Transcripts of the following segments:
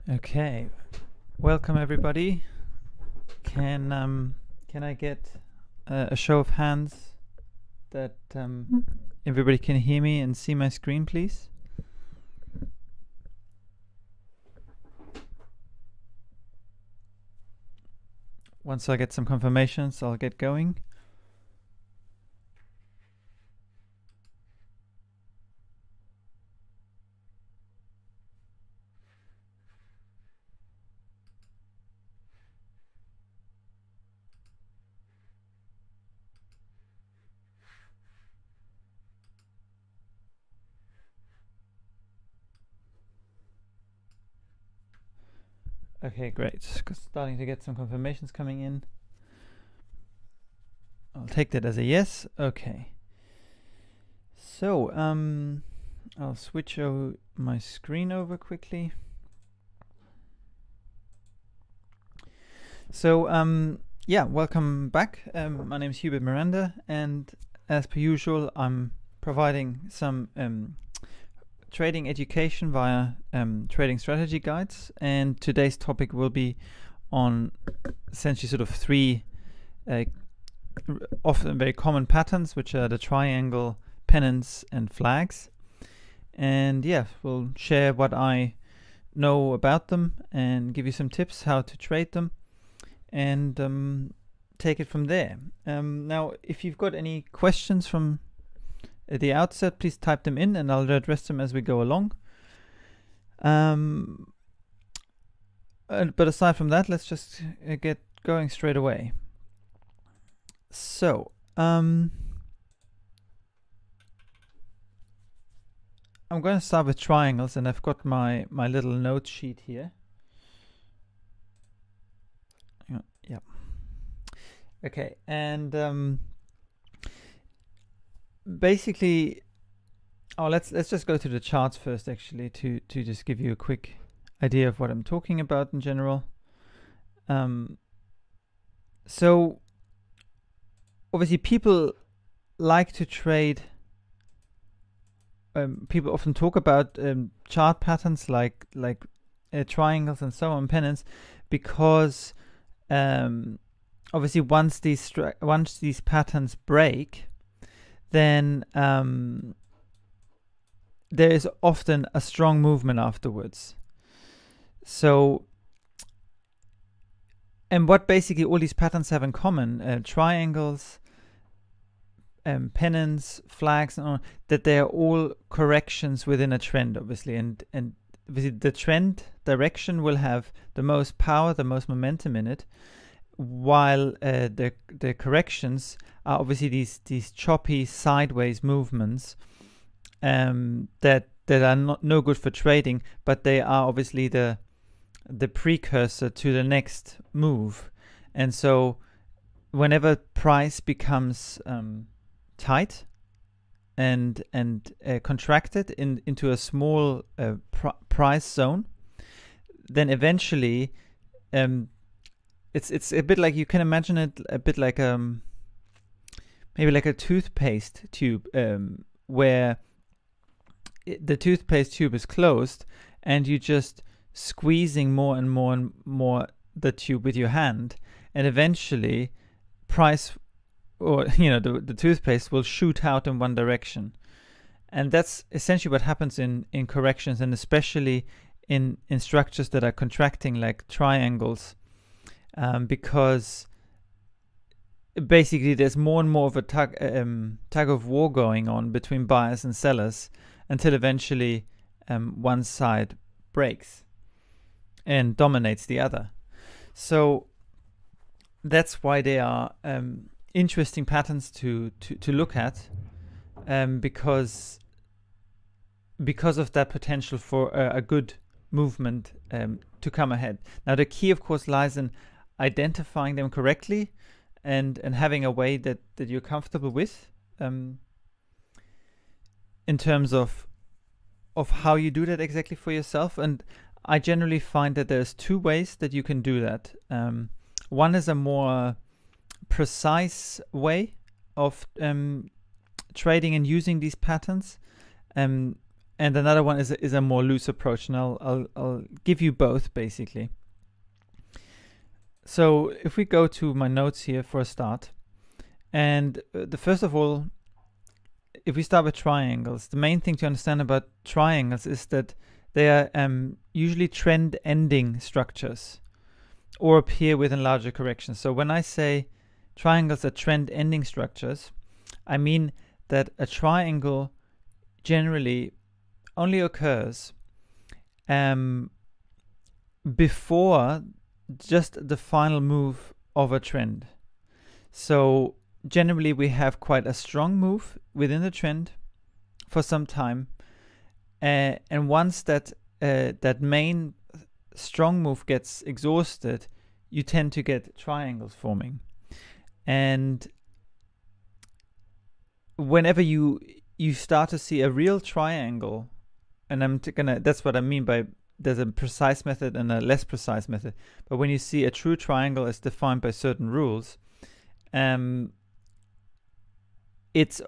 Okay, welcome everybody. Can I get a show of hands that everybody can hear me and see my screen, please? Once I get some confirmations, I'll get going. Okay, great. Starting to get some confirmations coming in. I'll take that as a yes. Okay. So, I'll switch my screen over quickly. So, yeah, welcome back. My name is Hubert Miranda, and as per usual, I'm providing some trading education via trading strategy guides, and today's topic will be on essentially sort of three often very common patterns, which are the triangle, pennants, and flags. And yeah, we'll share what I know about them and give you some tips how to trade them, and take it from there. Now, if you've got any questions from at the outset, please type them in and I'll address them as we go along. But aside from that, let's just get going straight away. So, I'm going to start with triangles, and I've got my little note sheet here. Yeah. Okay, and basically, let's just go to the charts first, actually, to just give you a quick idea of what I'm talking about in general. So obviously, people like to trade. People often talk about chart patterns like triangles and so on, pennants, because obviously once these patterns break, then there is often a strong movement afterwards. So, and what basically all these patterns have in common, triangles, pennants, flags, and all, that they are all corrections within a trend, obviously, and obviously the trend direction will have the most power, the most momentum in it, while the corrections are obviously these choppy sideways movements that are no good for trading, but they are obviously the precursor to the next move. And so whenever price becomes tight and contracted into a small price zone, then eventually it's a bit like, you can imagine it a bit like maybe like a toothpaste tube, where the toothpaste tube is closed and you just squeezing more and more and more the tube with your hand, and eventually price, or the toothpaste will shoot out in one direction. And that's essentially what happens in corrections, and especially in structures that are contracting like triangles, because basically there's more and more of a tug of war going on between buyers and sellers, until eventually one side breaks and dominates the other. So that's why they are interesting patterns to look at, because of that potential for a good movement to come ahead. Now, the key, of course, lies in identifying them correctly and having a way that you're comfortable with, in terms of how you do that exactly for yourself. And I generally find that there's two ways that you can do that. One is a more precise way of trading and using these patterns, and another one is a more loose approach, and I'll give you both basically. So if we go to my notes here for a start, and the first of all, if we start with triangles, the main thing to understand about triangles is that they are usually trend-ending structures, or appear within larger corrections. So when I say triangles are trend-ending structures, I mean that a triangle generally only occurs before just the final move of a trend. So generally we have quite a strong move within the trend for some time, and once that main strong move gets exhausted, you tend to get triangles forming. And whenever you start to see a real triangle, and that's what I mean by there's a precise method and a less precise method, but when you see a true triangle as defined by certain rules, it's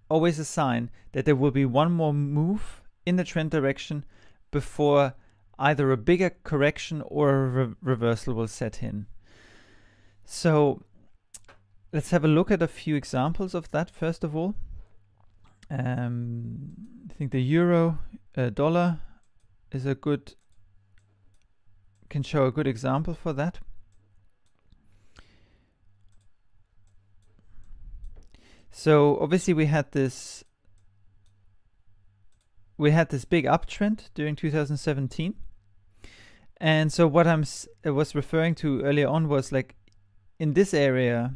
always a sign that there will be one more move in the trend direction before either a bigger correction or a reversal will set in. So let's have a look at a few examples of that first of all. I think the euro dollar is can show a good example for that. So obviously we had this big uptrend during 2017, and so what I was referring to earlier on was like in this area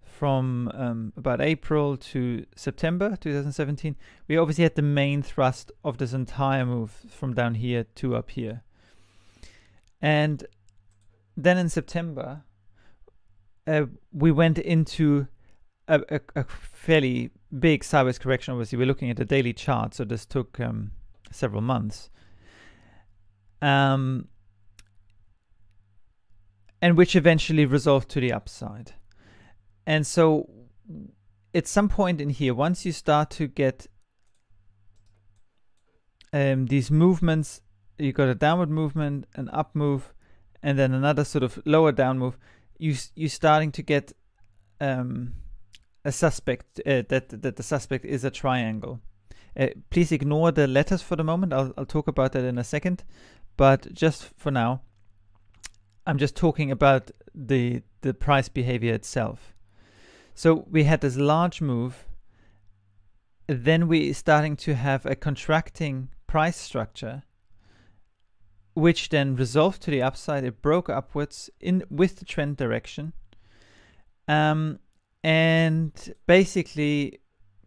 from about April to September 2017, we obviously had the main thrust of this entire move from down here to up here. And then in September, we went into a fairly big sideways correction. Obviously, we're looking at a daily chart, so this took several months. And which eventually resolved to the upside. And so at some point in here, once you start to get these movements, you got a downward movement, an up move, and then another sort of lower down move, you're starting to get a suspect, that the suspect is a triangle. Please ignore the letters for the moment. I'll talk about that in a second. But just for now, I'm just talking about the price behavior itself. So we had this large move, then we starting to have a contracting price structure, which then resolved to the upside. It broke upwards with the trend direction, and basically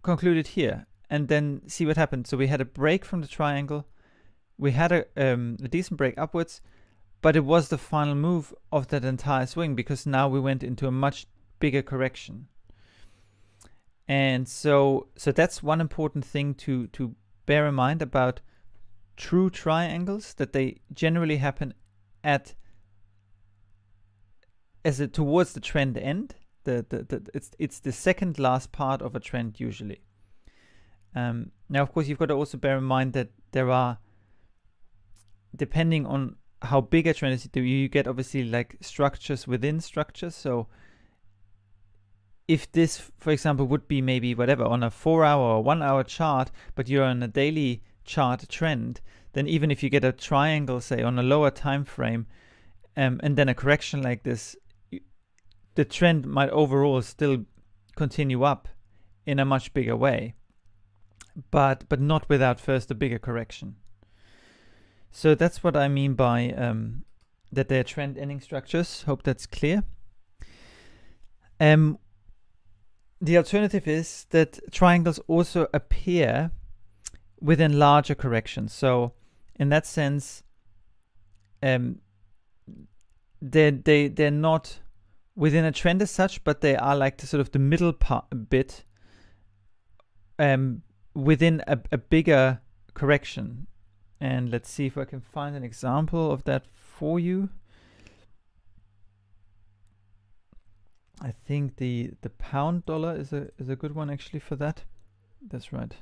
concluded here. And then see what happened. So we had a break from the triangle, we had a decent break upwards, but it was the final move of that entire swing, because now we went into a much bigger correction. And so that's one important thing to bear in mind about true triangles, that they generally happen towards the trend end. It's the second last part of a trend usually. Now, of course, you've got to also bear in mind that there are, depending on how big a trend is, you get obviously like structures within structures. So if this, for example, would be maybe whatever on a 4-hour or 1-hour chart, but you're on a daily chart trend, then even if you get a triangle, say on a lower time frame, and then a correction like this, the trend might overall still continue up in a much bigger way, but not without first a bigger correction. So that's what I mean by that they're trend ending structures. Hope that's clear. The alternative is that triangles also appear within larger corrections. So in that sense, they're not within a trend as such, but they are like the sort of the middle bit within a bigger correction. And let's see if I can find an example of that for you. I think the pound dollar is a good one actually for that. That's right.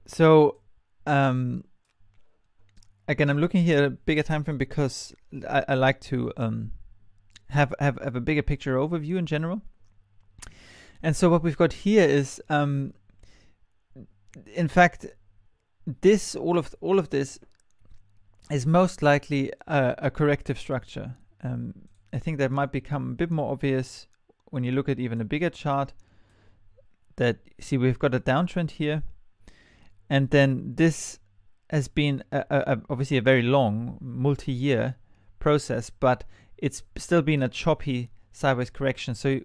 So again, I'm looking here at a bigger time frame because I like to have a bigger picture overview in general. And so what we've got here is, in fact, all of this is most likely a corrective structure. I think that might become a bit more obvious when you look at even a bigger chart. That, see, we've got a downtrend here, and then this has been obviously a very long multi-year process, but it's still been a choppy sideways correction. So,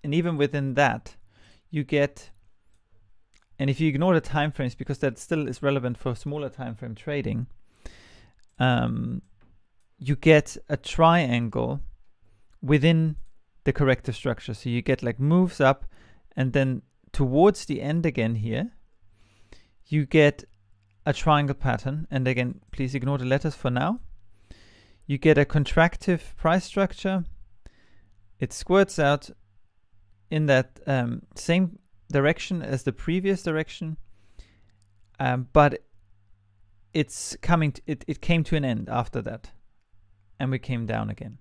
and even within that, you get, and if you ignore the time frames, because that still is relevant for smaller time frame trading, you get a triangle within the corrective structure. So you get like moves up, and then towards the end again here, you get a triangle pattern. And again, please ignore the letters for now. You get a contractive price structure. It squirts out in that same direction as the previous direction, but it's coming. It came to an end after that, and we came down again.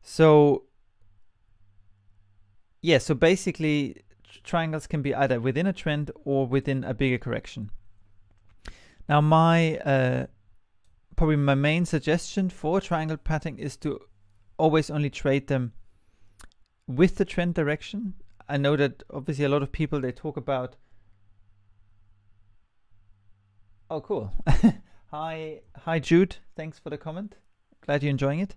So yeah, so basically triangles can be either within a trend or within a bigger correction. Now probably my main suggestion for triangle pattern is to always only trade them with the trend direction. I know that obviously a lot of people, they talk about, oh cool, hi Jude, thanks for the comment, glad you're enjoying it.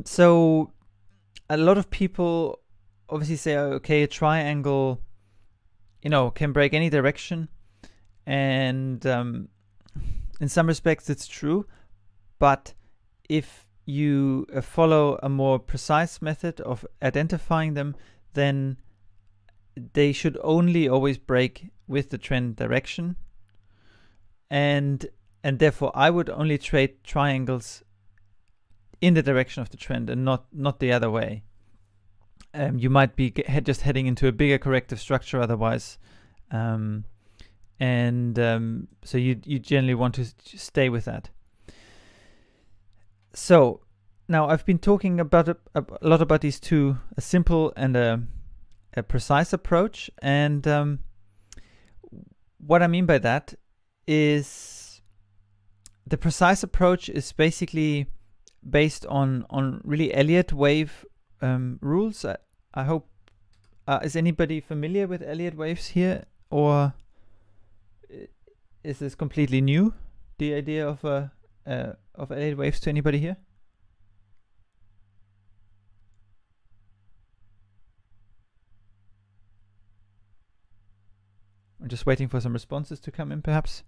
So a lot of people obviously say, okay, a triangle, can break any direction, and in some respects it's true, but if you follow a more precise method of identifying them, then they should only always break with the trend direction, and therefore I would only trade triangles in the direction of the trend and not the other way. You might be just heading into a bigger corrective structure otherwise, so you generally want to stay with that. So now I've been talking about a lot about these two, a simple and a precise approach, and what I mean by that is the precise approach is basically based on really Elliott wave rules. I hope, is anybody familiar with Elliott waves here, or is this completely new, the idea of Elliott waves, to anybody here? I'm just waiting for some responses to come in, perhaps.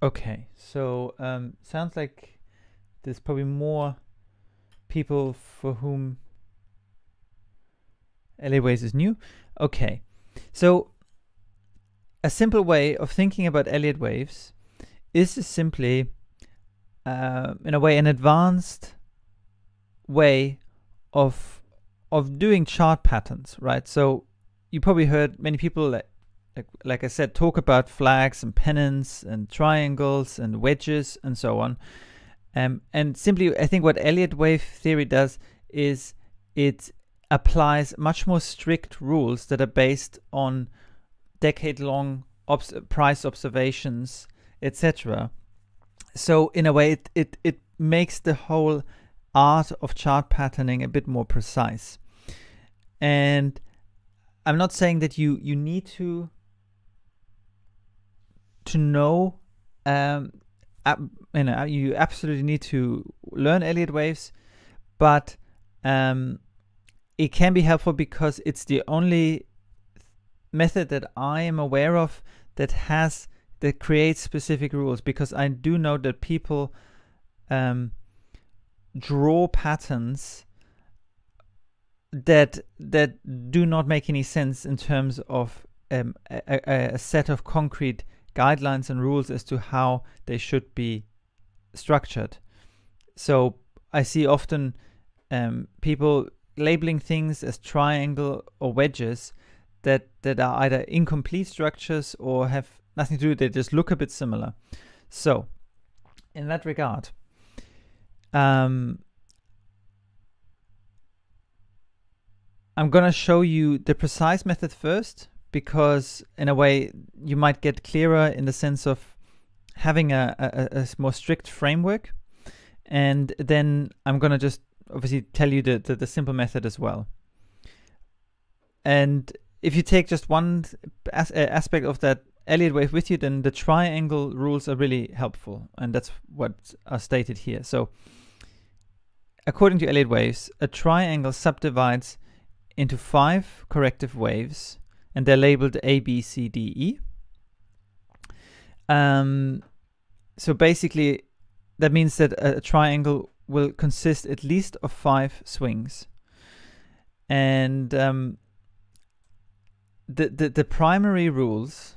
Okay, so sounds like there's probably more people for whom Elliott waves is new. Okay, so a simple way of thinking about Elliott waves is simply, in a way, an advanced way of doing chart patterns, right? So you probably heard many people, like I said, talk about flags and pennants and triangles and wedges and so on. And simply, I think what Elliott wave theory does is it applies much more strict rules that are based on decade-long price observations, etc. So in a way, it makes the whole art of chart patterning a bit more precise. And I'm not saying that you need to know, you absolutely need to learn Elliott waves, but it can be helpful because it's the only method that I am aware of that creates specific rules. Because I do know that people draw patterns that do not make any sense in terms of a set of concrete guidelines and rules as to how they should be structured. So I see often people labeling things as triangle or wedges that are either incomplete structures or have nothing to do, they just look a bit similar. So in that regard, I'm gonna show you the precise method first, because in a way you might get clearer in the sense of having a more strict framework, and then I'm gonna just obviously tell you the simple method as well. And if you take just one aspect of that Elliott wave with you, then the triangle rules are really helpful, and that's what are stated here. So according to Elliott waves, a triangle subdivides into 5 corrective waves, and they're labeled A, B, C, D, E. So basically, that means that a triangle will consist at least of 5 swings. And the primary rules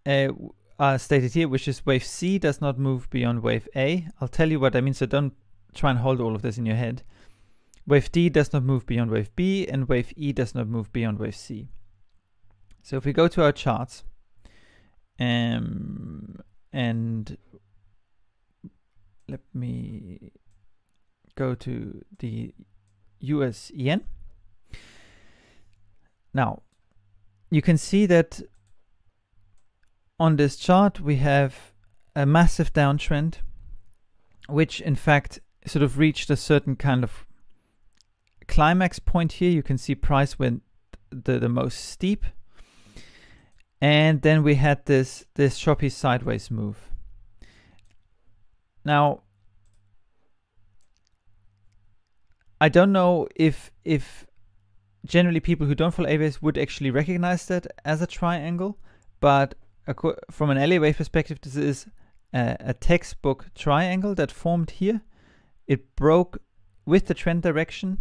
are stated here, which is wave C does not move beyond wave A. I'll tell you what I mean, so don't try and hold all of this in your head. Wave D does not move beyond wave B, and wave E does not move beyond wave C. So if we go to our charts, and let me go to the US yen. Now, you can see that on this chart we have a massive downtrend, which in fact sort of reached a certain kind of climax point here. You can see price went the most steep, and then we had this choppy sideways move. Now, I don't know if generally people who don't follow A-waves would actually recognize that as a triangle, but from an LA wave perspective, this is a textbook triangle that formed here. It broke with the trend direction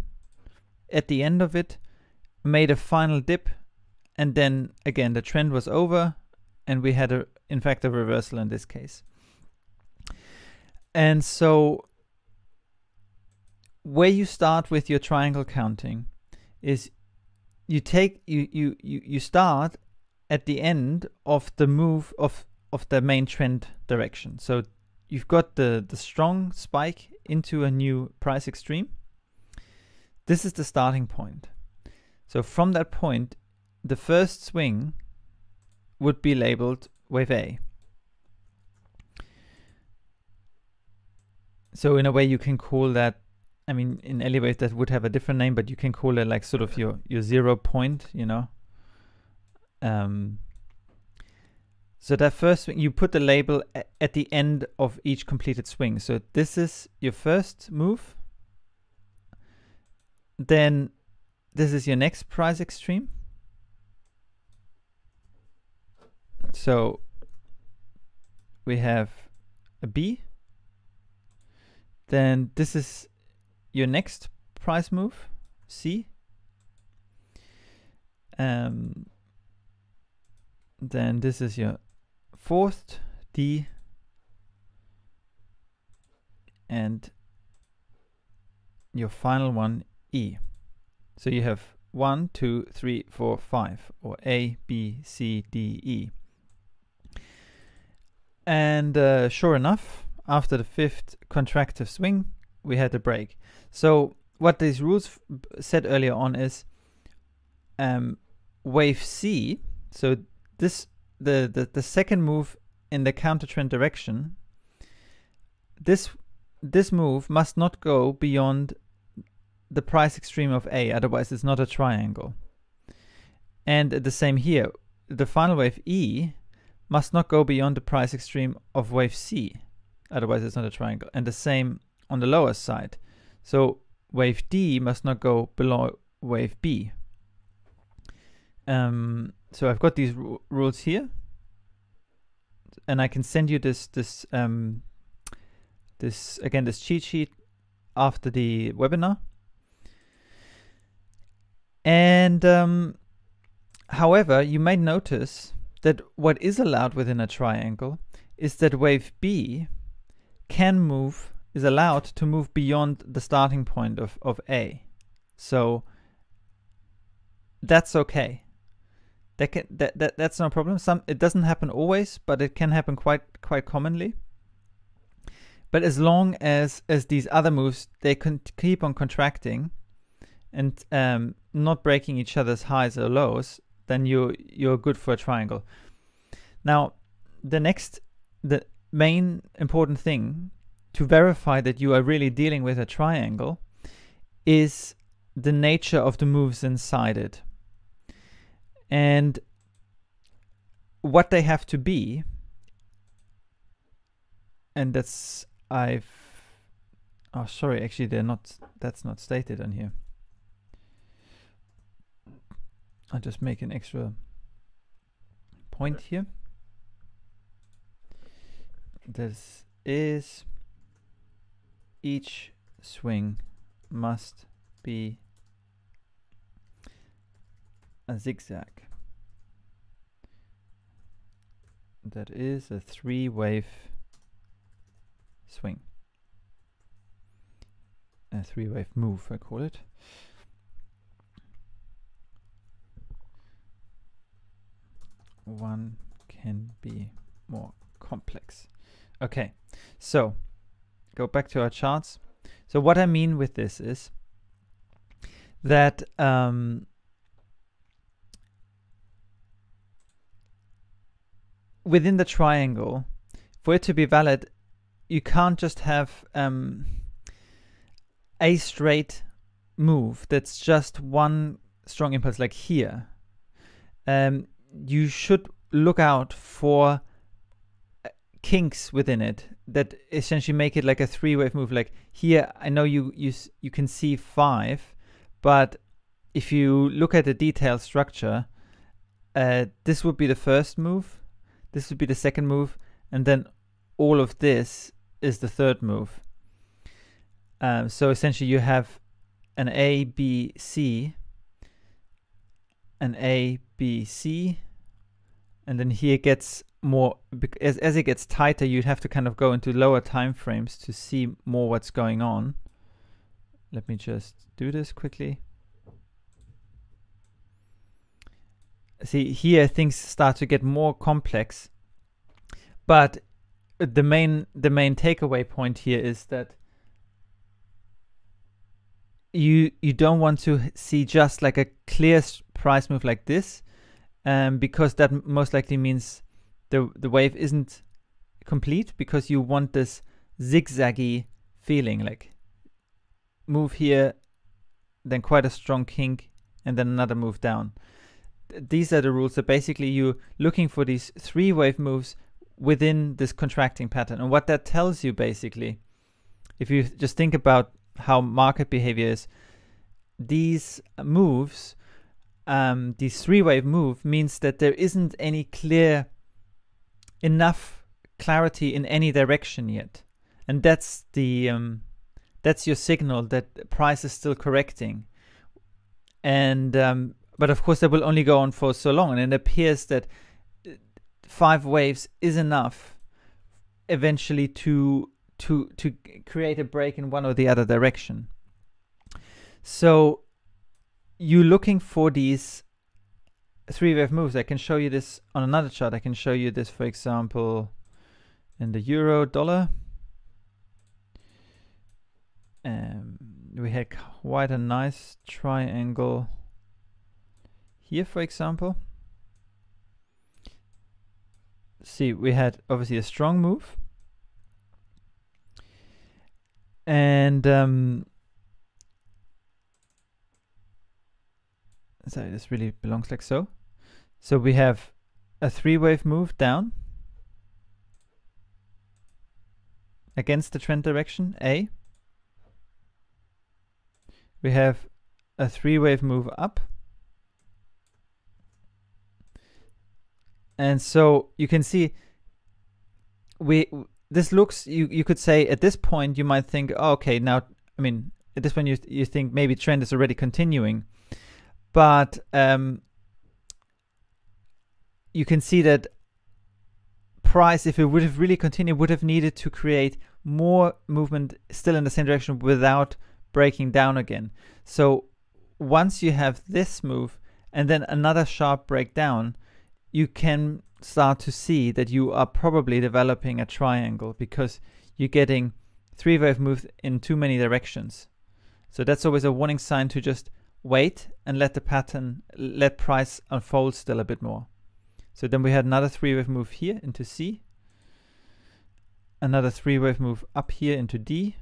at the end of it, made a final dip, and then again the trend was over, and we had in fact a reversal in this case. And so where you start with your triangle counting is you start at the end of the move of the main trend direction. So you've got the strong spike into a new price extreme. This is the starting point. So from that point, the first swing would be labeled wave A. So in a way you can call that, I mean, in any wave that would have a different name, but you can call it like sort of your 0 point, you know. So that first swing, you put the label at the end of each completed swing. So this is your first move. Then this is your next price extreme. So we have a B. Then this is your next price move, C. Then this is your fourth, D. And your final one, E. So you have 1, 2, 3, 4, 5, or A, B, C, D, E. And sure enough, after the 5th contractive swing, we had a break. So what these rules said earlier on is wave C, so this the second move in the counter trend direction, this move must not go beyond the price extreme of A, otherwise it's not a triangle. And the same here, the final wave E must not go beyond the price extreme of wave C, otherwise it's not a triangle. And the same on the lower side. So wave D must not go below wave B. So I've got these rules here, and I can send you this this cheat sheet after the webinar. And however, you might notice that what is allowed within a triangle is that wave B is allowed to move beyond the starting point of A. So that's okay. That's no problem. It doesn't happen always, but it can happen quite commonly. But as long as these other moves, they can keep on contracting and not breaking each other's highs or lows, then you're good for a triangle. Now, the main important thing to verify that you are really dealing with a triangle is the nature of the moves inside it. And what they have to be, and sorry, actually that's not stated on here. I'll just make an extra point here. This is each swing must be a zigzag. That is a 3-wave swing. A 3-wave move, I call it. One can be more complex. Okay, so go back to our charts. So what I mean with this is that within the triangle, for it to be valid, you can't just have a straight move that's just one strong impulse like here. You should look out for kinks within it that essentially make it like a 3-wave move. Like here, I know you can see 5, but if you look at the detailed structure, this would be the first move, this would be the second move, and then all of this is the third move. So essentially you have an A, B, C, an A, B, C, and then here it gets more, as it gets tighter, you'd have to kind of go into lower time frames to see more what's going on. Let me just do this quickly. See, here things start to get more complex, but the main takeaway point here is that you don't want to see just like a clear price move like this, because that most likely means the wave isn't complete, because you want this zigzaggy feeling, like move here, then quite a strong kink, and then another move down. These are the rules. So basically you're looking for these 3-wave moves within this contracting pattern. And what that tells you, basically, if you just think about how market behavior is, these moves, these 3-wave move means that there isn't any enough clarity in any direction yet. And that's that's your signal that the price is still correcting. And but of course that will only go on for so long, and it appears that 5 waves is enough eventually to create a break in one or the other direction. So you're looking for these 3-wave moves. I can show you this on another chart. I can show you this, for example, in the euro dollar. We had quite a nice triangle here, for example. See, we had obviously a strong move, and sorry, this really belongs like so. So we have a 3-wave move down against the trend direction A. We have a 3-wave move up. And so you can see this looks, you could say at this point you might think, oh, okay, now, I mean, at this point you think maybe trend is already continuing, but you can see that price, if it would have really continued, would have needed to create more movement still in the same direction without breaking down again. So once you have this move and then another sharp breakdown, you can start to see that you are probably developing a triangle, because you're getting 3-wave moves in too many directions. So that's always a warning sign to just wait and let price unfold still a bit more. So then we had another 3-wave move here into C, another 3-wave move up here into D,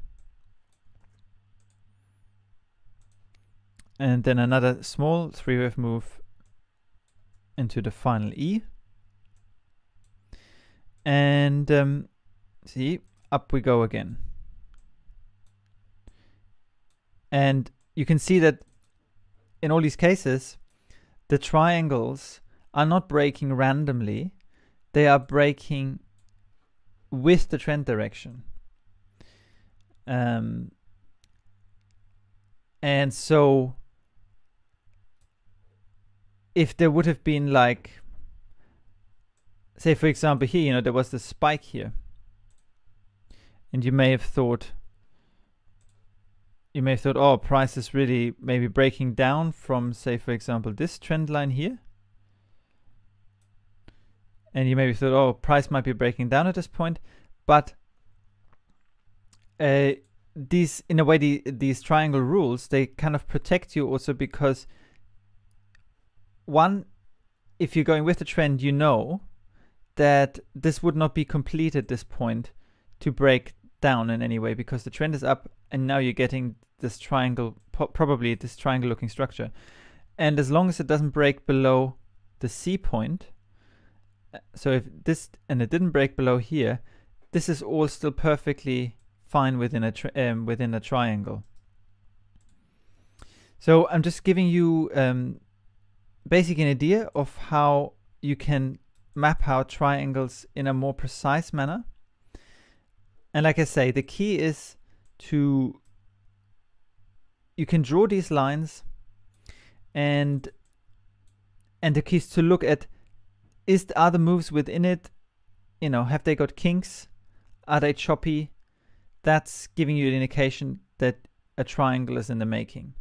and then another small 3-wave move into the final E. And see, up we go again. And you can see that in all these cases, the triangles are not breaking randomly. They are breaking with the trend direction. And so if there would have been, like, say for example here, you know, there was the spike here, and you may have thought, oh, price is really maybe breaking down from, say for example, this trend line here. And you maybe thought, oh, price might be breaking down at this point. But these, in a way, these triangle rules, they kind of protect you also, because one, if you're going with the trend, you know that this would not be complete at this point to break down in any way, because the trend is up and now you're getting this triangle, probably this triangle looking structure. And as long as it doesn't break below the C point, so if this, and it didn't break below here, this is all still perfectly fine within a triangle. So I'm just giving you basically an idea of how you can map out triangles in a more precise manner. And like I say, the key is you can draw these lines, and the key is to look at, are the moves within it, you know, have they got kinks? Are they choppy? That's giving you an indication that a triangle is in the making.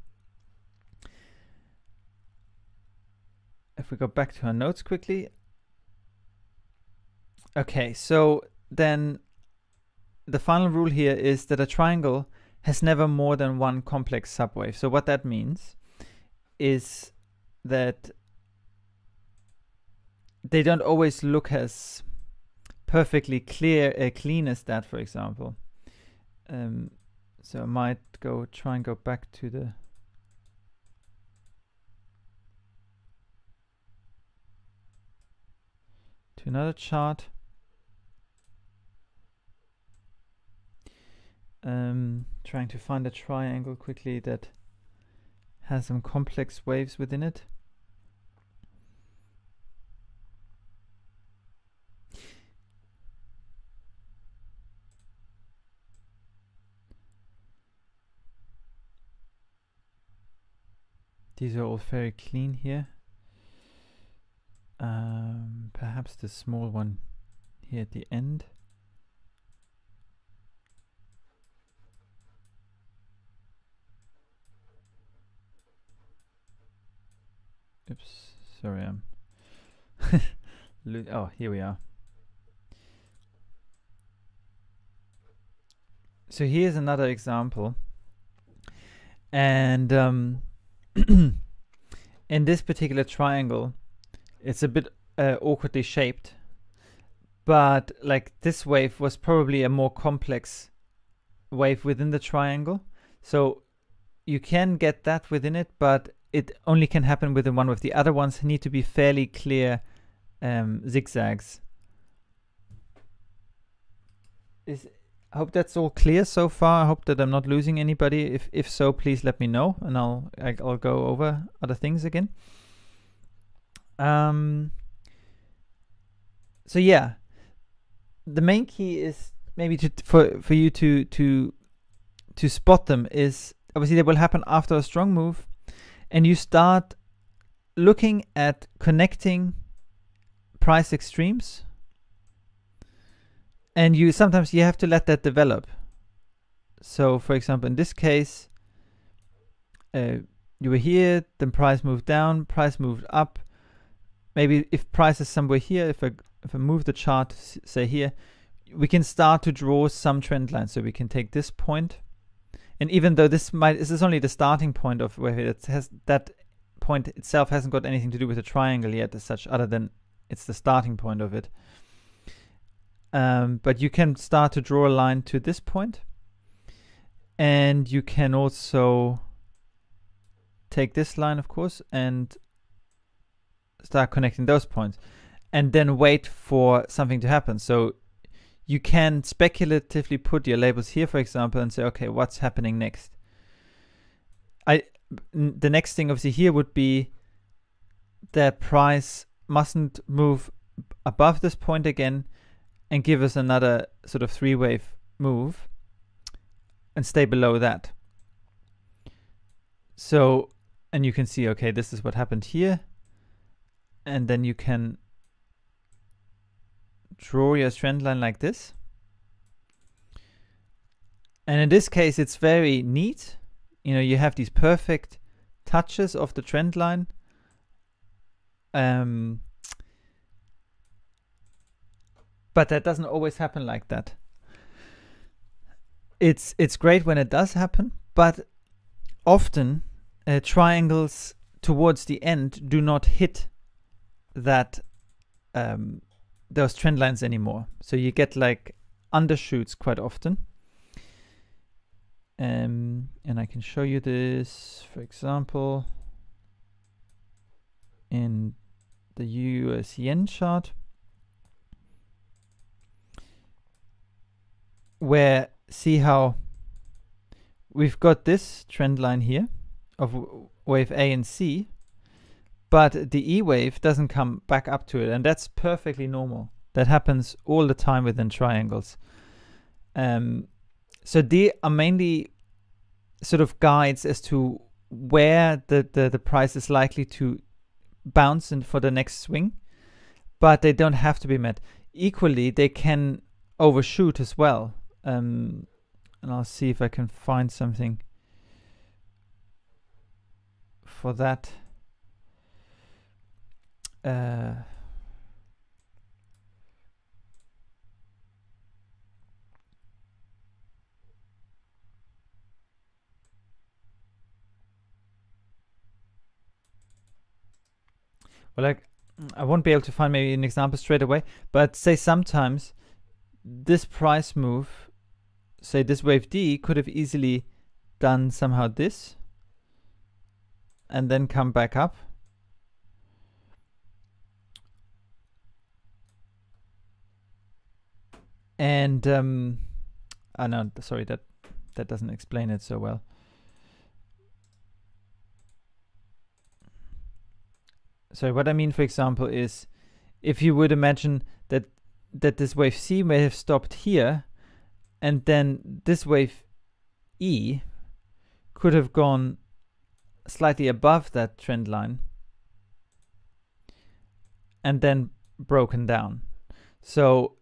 If we go back to our notes quickly. Okay, so then the final rule here is that a triangle has never more than one complex subwave. So what that means is that they don't always look as perfectly clean as that, for example. So I might try and go back to another chart. Trying to find a triangle quickly that has some complex waves within it. These are all very clean here. Perhaps the small one here at the end. Oops, sorry, oh, here we are. So here's another example, and in this particular triangle, it's a bit awkwardly shaped, but like this wave was probably a more complex wave within the triangle. So you can get that within it, but it only can happen within one wave. The other ones need to be fairly clear zigzags. I hope that's all clear so far. I hope that I'm not losing anybody. If so, please let me know, and I'll go over other things again. So yeah, the main key is maybe for you to spot them is obviously they will happen after a strong move, and you start looking at connecting price extremes, and sometimes you have to let that develop. So for example, in this case, you were here, then price moved down, price moved up. Maybe if price is somewhere here, if I move the chart, say here, we can start to draw some trend lines. So we can take this point, and even though this is only the starting point of where it has, that point itself hasn't got anything to do with the triangle yet as such, other than it's the starting point of it. But you can start to draw a line to this point, and you can also take this line, of course, and start connecting those points, and then wait for something to happen. So you can speculatively put your labels here, for example, and say, okay, what's happening next? The next thing obviously here would be that price mustn't move above this point again and give us another sort of three-wave move and stay below that. So, and you can see, okay, this is what happened here. And then you can draw your trend line like this. And in this case, it's very neat. You know, you have these perfect touches of the trend line. But that doesn't always happen like that. It's great when it does happen, but often triangles towards the end do not hit that those trend lines anymore. So you get like undershoots quite often. And I can show you this, for example, in the US yen chart, where see how we've got this trend line here of wave A and C, but the E wave doesn't come back up to it, and that's perfectly normal. That happens all the time within triangles. So they are mainly sort of guides as to where the price is likely to bounce in for the next swing, but they don't have to be met. Equally, they can overshoot as well. And I'll see if I can find something for that. Well, I won't be able to find maybe an example straight away, but say sometimes this price move, say this wave D, could have easily done somehow this and then come back up. And no, sorry, that doesn't explain it so well. So what I mean, for example, is if you would imagine that this wave C may have stopped here, and then this wave E could have gone slightly above that trend line and then broken down. So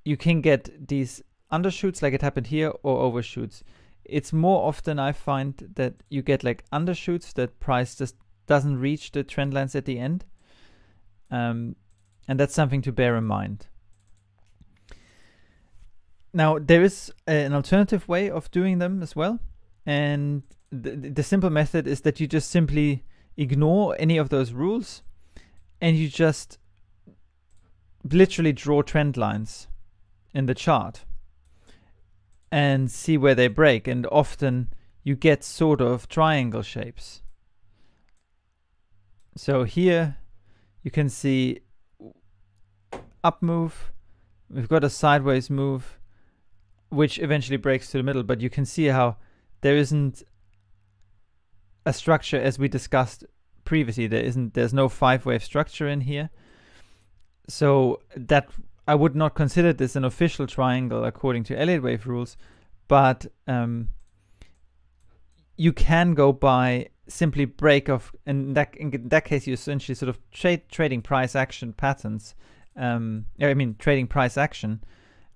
you can get these undershoots like it happened here, or overshoots. It's more often I find that you get like undershoots, that price just doesn't reach the trend lines at the end. And that's something to bear in mind. Now, there is an alternative way of doing them as well. And the simple method is that you just simply ignore any of those rules and you just literally draw trend lines in the chart and see where they break. And often you get sort of triangle shapes. So here you can see up move, we've got a sideways move, which eventually breaks to the middle, but you can see how there isn't a structure as we discussed previously. There's no 5-wave structure in here. So that I would not consider this an official triangle according to Elliott wave rules, but you can go by simply break of, in that case you essentially sort of trading price action patterns. Trading price action,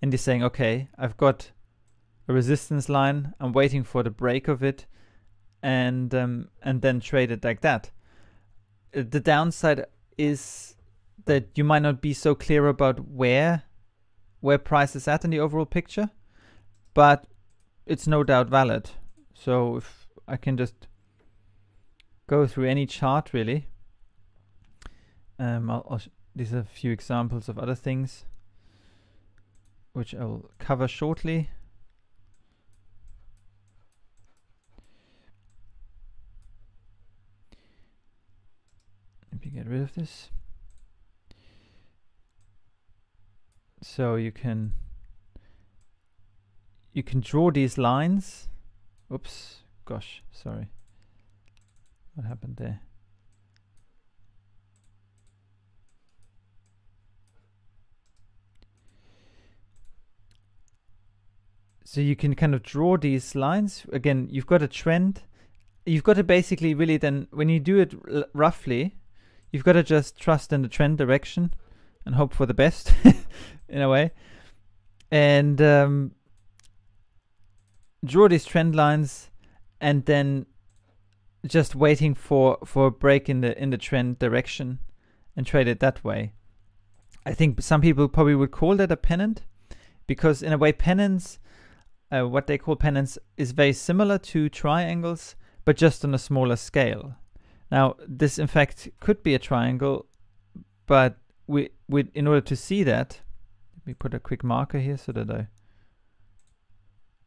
and you're saying, okay, I've got a resistance line, I'm waiting for the break of it, and then trade it like that. The downside is that you might not be so clear about where price is at in the overall picture, but it's no doubt valid. So if I can just go through any chart really, these are a few examples of other things which I will cover shortly. Let me get rid of this. So you can draw these lines. Oops, gosh, sorry. What happened there? So you can kind of draw these lines. Again, you've got a trend. You've got to basically really then, when you do it roughly, you've got to just trust in the trend direction and hope for the best in a way. And draw these trend lines and then just waiting for a break in the trend direction and trade it that way. I think some people probably would call that a pennant, because in a way pennants, what they call pennants, is very similar to triangles, but just on a smaller scale. Now, this in fact could be a triangle, but in order to see that, let me put a quick marker here so that I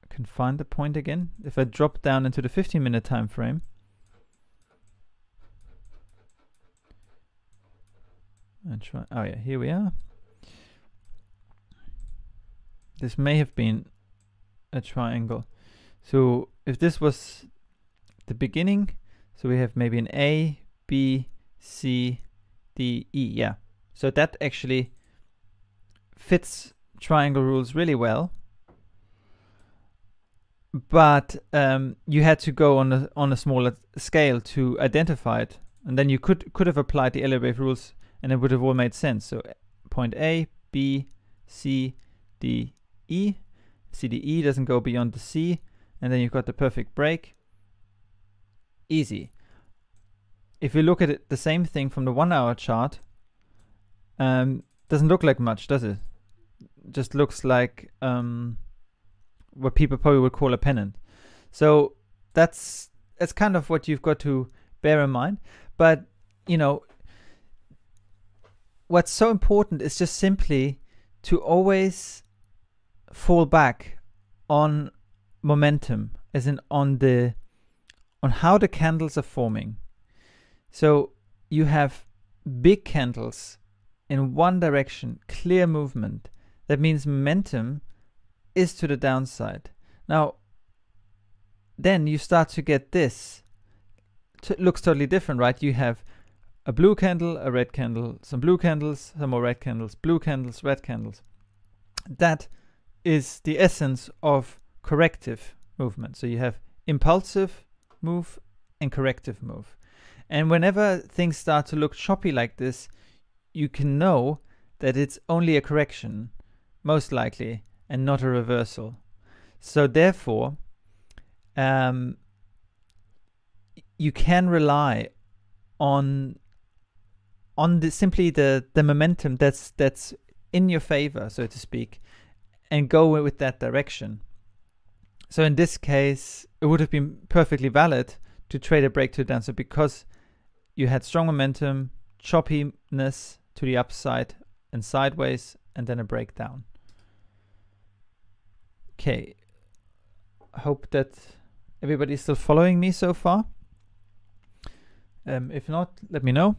can find the point again. If I drop down into the 15-minute time frame, and try, oh yeah, here we are. This may have been a triangle. So if this was the beginning, so we have maybe an A, B, C, D, E, yeah. So that actually fits triangle rules really well. But you had to go on a smaller scale to identify it, and then you could have applied the Elliott wave rules, and it would have all made sense. So point A, B, C, D, E. C, D, E doesn't go beyond the C, and then you've got the perfect break. Easy. If you look at it, the same thing from the 1 hour chart, doesn't look like much, does it? Just looks like what people probably would call a pennant. So that's kind of what you've got to bear in mind. But you know, what's so important is just simply to always fall back on momentum, as in on how the candles are forming. So you have big candles in one direction, clear movement. That means momentum is to the downside. Now, then you start to get this. Looks totally different, right? You have a blue candle, a red candle, some blue candles, some more red candles, blue candles, red candles. That is the essence of corrective movement. So you have impulsive move and corrective move. And whenever things start to look choppy like this, you can know that it's only a correction, most likely, and not a reversal. So therefore, you can rely on simply the momentum that's in your favor, so to speak, and go with that direction. So in this case, it would have been perfectly valid to trade a break to the downside, because you had strong momentum, choppiness to the upside and sideways, and then a breakdown. Okay, I hope that everybody's still following me so far. If not, let me know.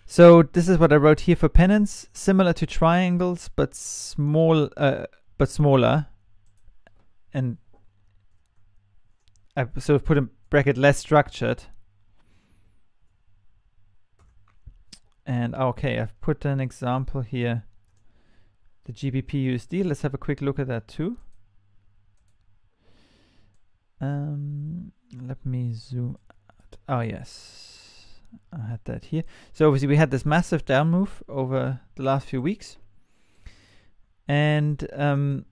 So this is what I wrote here for pennants, similar to triangles, but smaller. And I sort of put in bracket less structured. And okay, I've put an example here the GBP USD. Let's have a quick look at that too. Let me zoom out. Oh yes, I had that here. So obviously we had this massive down move over the last few weeks, and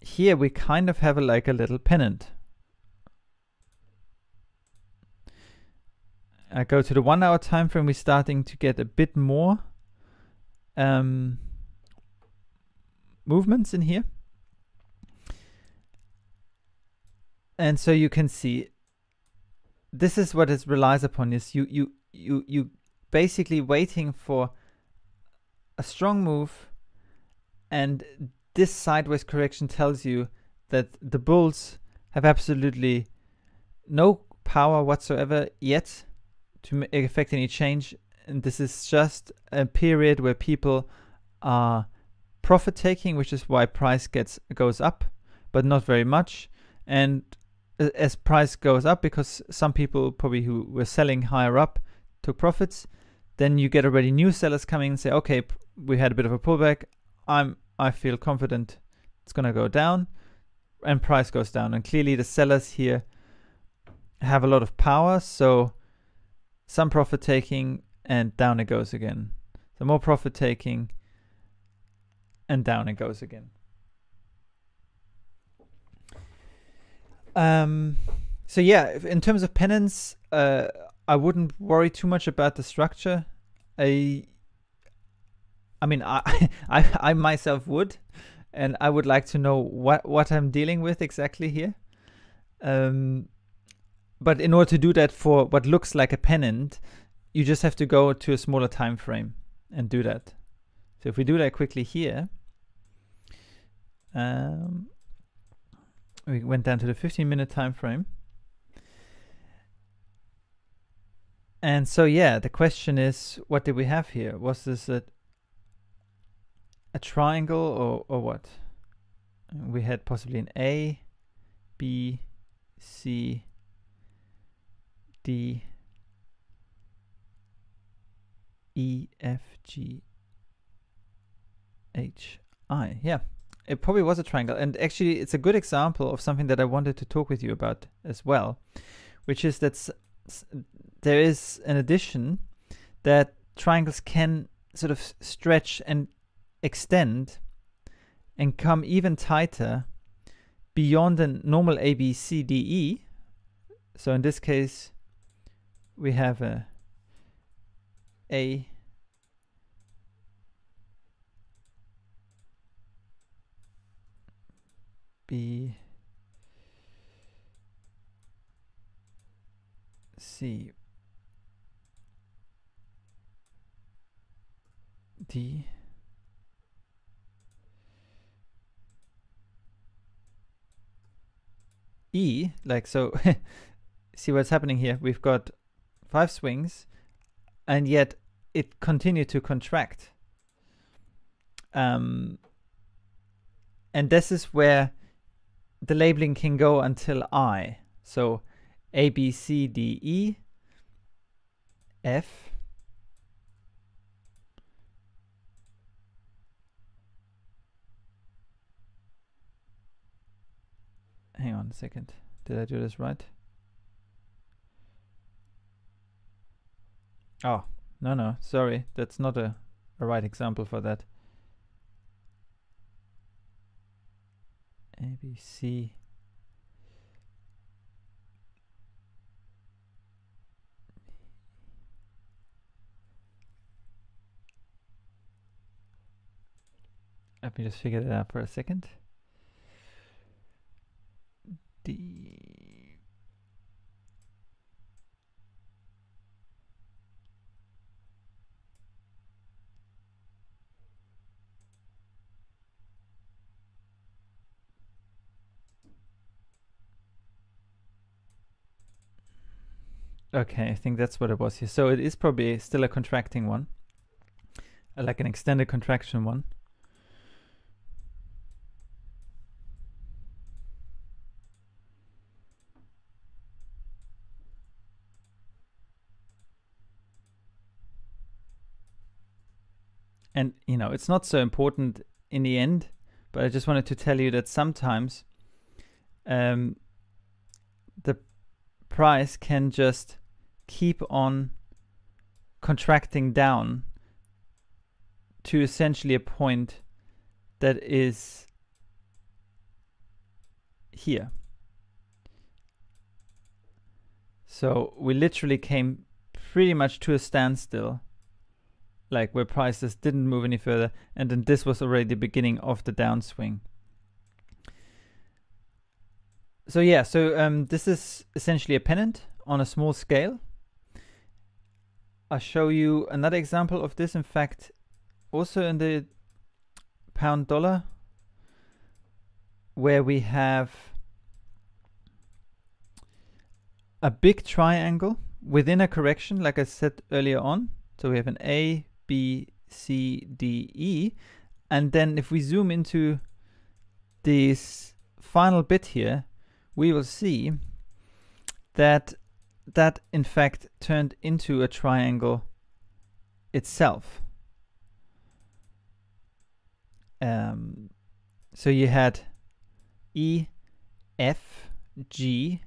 here we kind of have like a little pennant. I go to the 1 hour time frame. We're starting to get a bit more movements in here. And so you can see this is what it relies upon, is you basically waiting for a strong move, and this sideways correction tells you that the bulls have absolutely no power whatsoever yet to affect any change, and this is just a period where people are profit taking, which is why price goes up, but not very much. And as price goes up, because some people probably who were selling higher up took profits, then you get already new sellers coming and say, okay, we had a bit of a pullback, I feel confident it's gonna go down, and price goes down. And clearly the sellers here have a lot of power, so some profit taking and down it goes again. So more profit taking and down it goes again. So yeah, in terms of pennants, I wouldn't worry too much about the structure. I mean, I myself would, and I would like to know what I'm dealing with exactly here. But in order to do that for what looks like a pennant, you just have to go to a smaller time frame and do that. So if we do that quickly here, we went down to the 15-minute time frame. And so yeah, the question is, what did we have here? Was this a triangle or what? We had possibly an A, B, C, D, E, F, G, H, I. Yeah, it probably was a triangle. And actually, it's a good example of something that I wanted to talk with you about as well, which is that there is an addition that triangles can sort of stretch and extend and come even tighter beyond the normal A, B, C, D, E. So in this case, we have A, B, C, D, E, like so. See what's happening here. We've got 5 swings, and yet it continued to contract. And this is where the labeling can go until I. So A, B, C, D, E, F, hang on a second. Did I do this right? Oh, no, sorry. That's not a right example for that. A, B, C. Let me just figure that out for a second. D. Okay, I think that's what it was here. So it is probably still a contracting one, like an extended contraction one. And, you know, it's not so important in the end, but I just wanted to tell you that sometimes the price can just keep on contracting down to essentially a point that is here. So we literally came pretty much to a standstill, like where prices didn't move any further, and then this was already the beginning of the downswing. So yeah, this is essentially a pennant on a small scale. I'll show you another example of this, in fact, also in the pound dollar, where we have a big triangle within a correction, like I said earlier on. So we have an A, B, C, D, E. And then if we zoom into this final bit here, we will see that that in fact turned into a triangle itself. So you had E, F, G,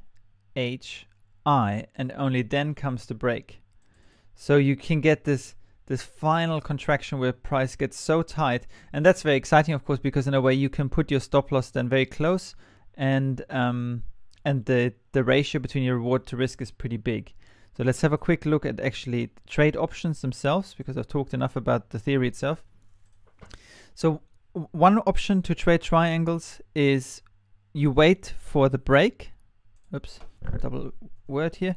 H, I, and only then comes the break. So you can get this final contraction where price gets so tight, and that's very exciting, of course, because in a way you can put your stop loss then very close, and the ratio between your reward to risk is pretty big. So let's have a quick look at actually trade options themselves, because I've talked enough about the theory itself. So one option to trade triangles is you wait for the break, oops, double word here,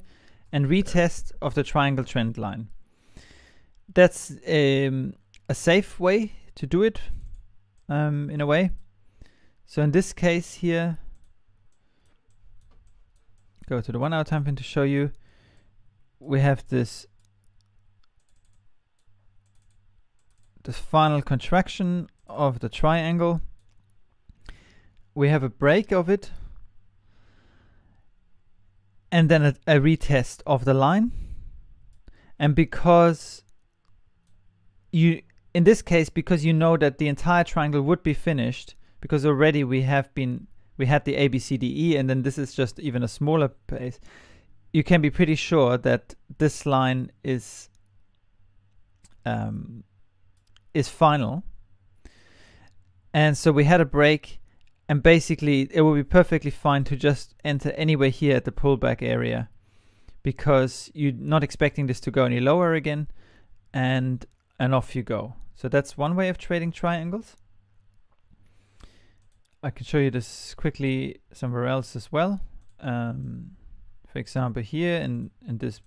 and retest of the triangle trend line. That's a safe way to do it, in a way. So in this case here, go to the 1 hour time frame to show you, we have this final contraction of the triangle. We have a break of it, and then a retest of the line. And because in this case, because you know that the entire triangle would be finished, because already we had the A, B, C, D, E, and then this is just even a smaller pace, you can be pretty sure that this line is final. And so we had a break, and basically it will be perfectly fine to just enter anywhere here at the pullback area, because you're not expecting this to go any lower again, and off you go. So that's one way of trading triangles. I can show you this quickly somewhere else as well. For example, here in this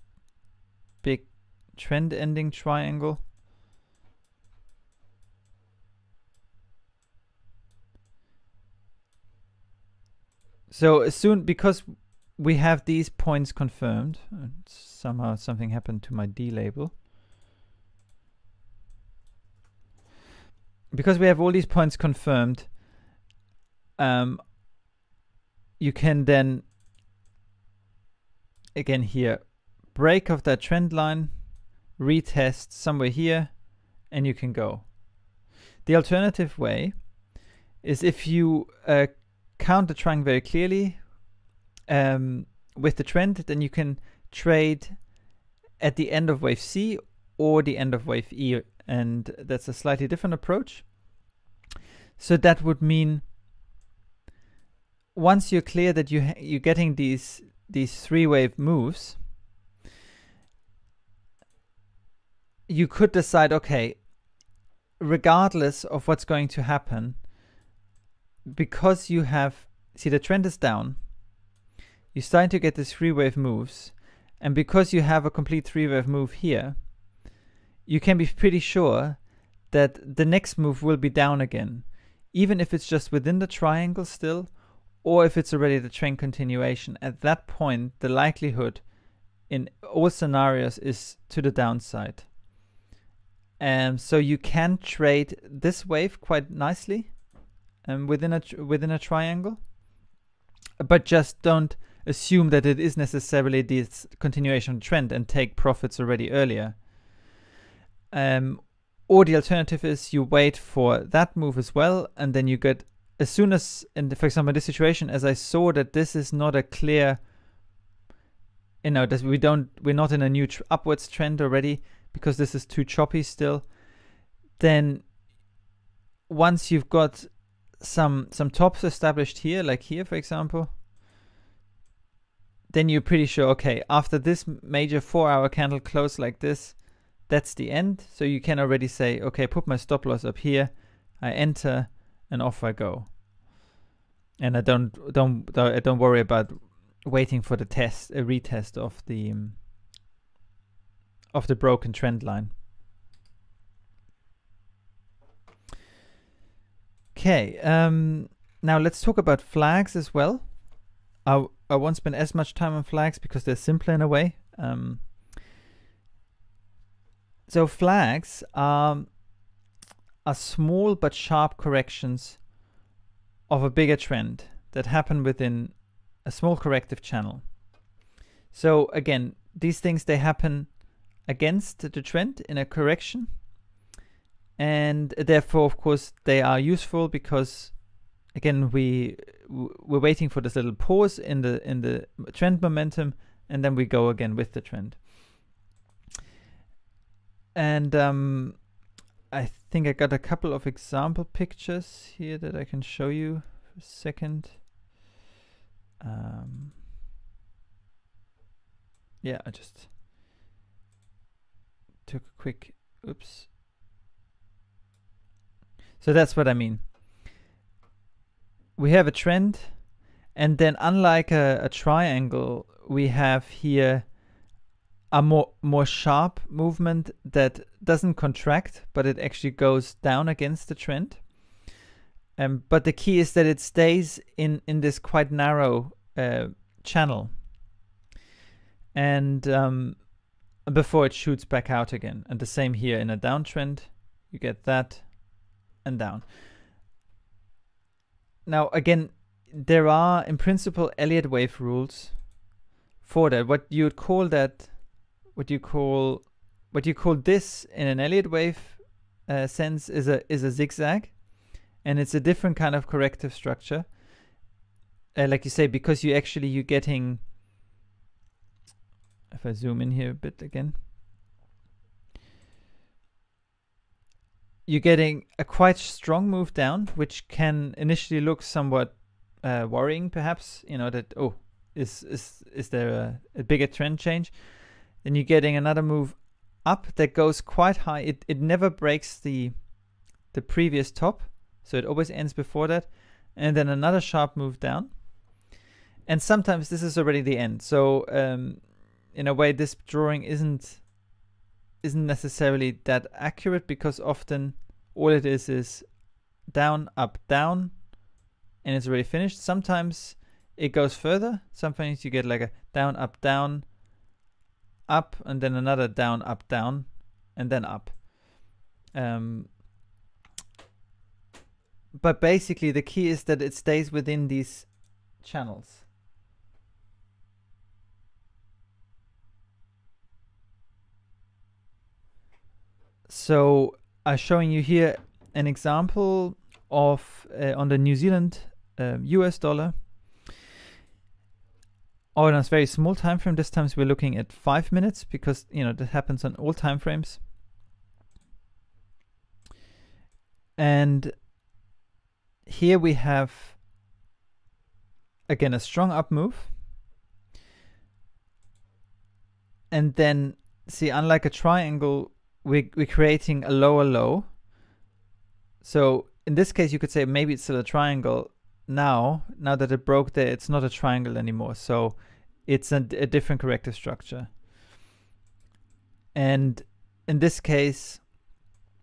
big trend ending triangle. So as soon, because we have these points confirmed, somehow something happened to my D label. Because we have all these points confirmed, you can then, again here, break of that trend line, retest somewhere here, and you can go. The alternative way is if you count the triangle very clearly with the trend, then you can trade at the end of wave C or the end of wave E, and that's a slightly different approach. So that would mean once you're clear that you're getting these three-wave moves, you could decide, okay, regardless of what's going to happen, because you have, see, the trend is down, you're starting to get these three-wave moves, and because you have a complete three-wave move here, you can be pretty sure that the next move will be down again, even if it's just within the triangle still, or if it's already the trend continuation. At that point, the likelihood in all scenarios is to the downside. So you can trade this wave quite nicely within a triangle, but just don't assume that it is necessarily this continuation trend and take profits already earlier. Or the alternative is you wait for that move as well, and then you get, as soon as, for example, in this situation, as I saw that this is not a clear, that we're not in a new upwards trend already, because this is too choppy still, then once you've got some tops established here, like here, for example, then you're pretty sure, okay, after this major 4-hour candle close like this, that's the end. So you can already say, okay, put my stop loss up here, I enter, and off I go. And I don't worry about waiting for the retest of the broken trend line. Okay, now let's talk about flags as well. I won't spend as much time on flags because they're simpler in a way. So flags are small but sharp corrections of a bigger trend that happen within a small corrective channel. So again, these things, they happen against the trend in a correction, and therefore, of course, they are useful because, again, we're waiting for this little pause in the trend momentum, and then we go again with the trend. And I think I got a couple of example pictures here that I can show you for a second. Yeah, I just took a quick, oops. So that's what I mean. We have a trend, and then unlike a triangle, we have here a more sharp movement that doesn't contract, but it actually goes down against the trend. But the key is that it stays in this quite narrow channel, and before it shoots back out again. And the same here in a downtrend, you get that and down. Now again, there are in principle Elliott wave rules for that. What you call this in an Elliott wave sense is a zigzag, and it's a different kind of corrective structure. Like you say, because you're getting, if I zoom in here a bit again, you're getting a quite strong move down, which can initially look somewhat worrying, perhaps. That, oh, is there a bigger trend change? Then you're getting another move up that goes quite high. It never breaks the previous top, so it always ends before that, and then another sharp move down. And sometimes this is already the end. So in a way, this drawing isn't necessarily that accurate, because often all it is down, up, down, and it's already finished. Sometimes it goes further. Sometimes you get like a down, up, and then another down, up, down, and then up. But basically the key is that it stays within these channels. So I'm showing you here an example of on the New Zealand US dollar on a very small time frame. This time we're looking at 5 minutes, because that happens on all time frames. And here we have again a strong up move, and then see, unlike a triangle, we're creating a lower low. So in this case, you could say maybe it's still a triangle. Now that it broke there, it's not a triangle anymore. So it's a different corrective structure. And in this case,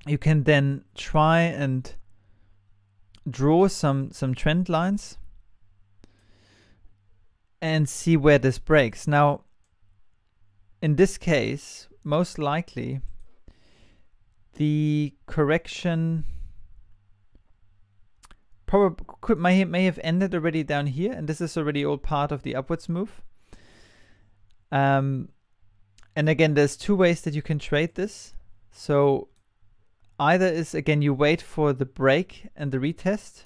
you can then try and draw some trend lines and see where this breaks. Now, in this case, most likely the correction probably may have ended already down here, and this is already all part of the upwards move. And again, there's two ways that you can trade this. So either is, again, you wait for the break and the retest.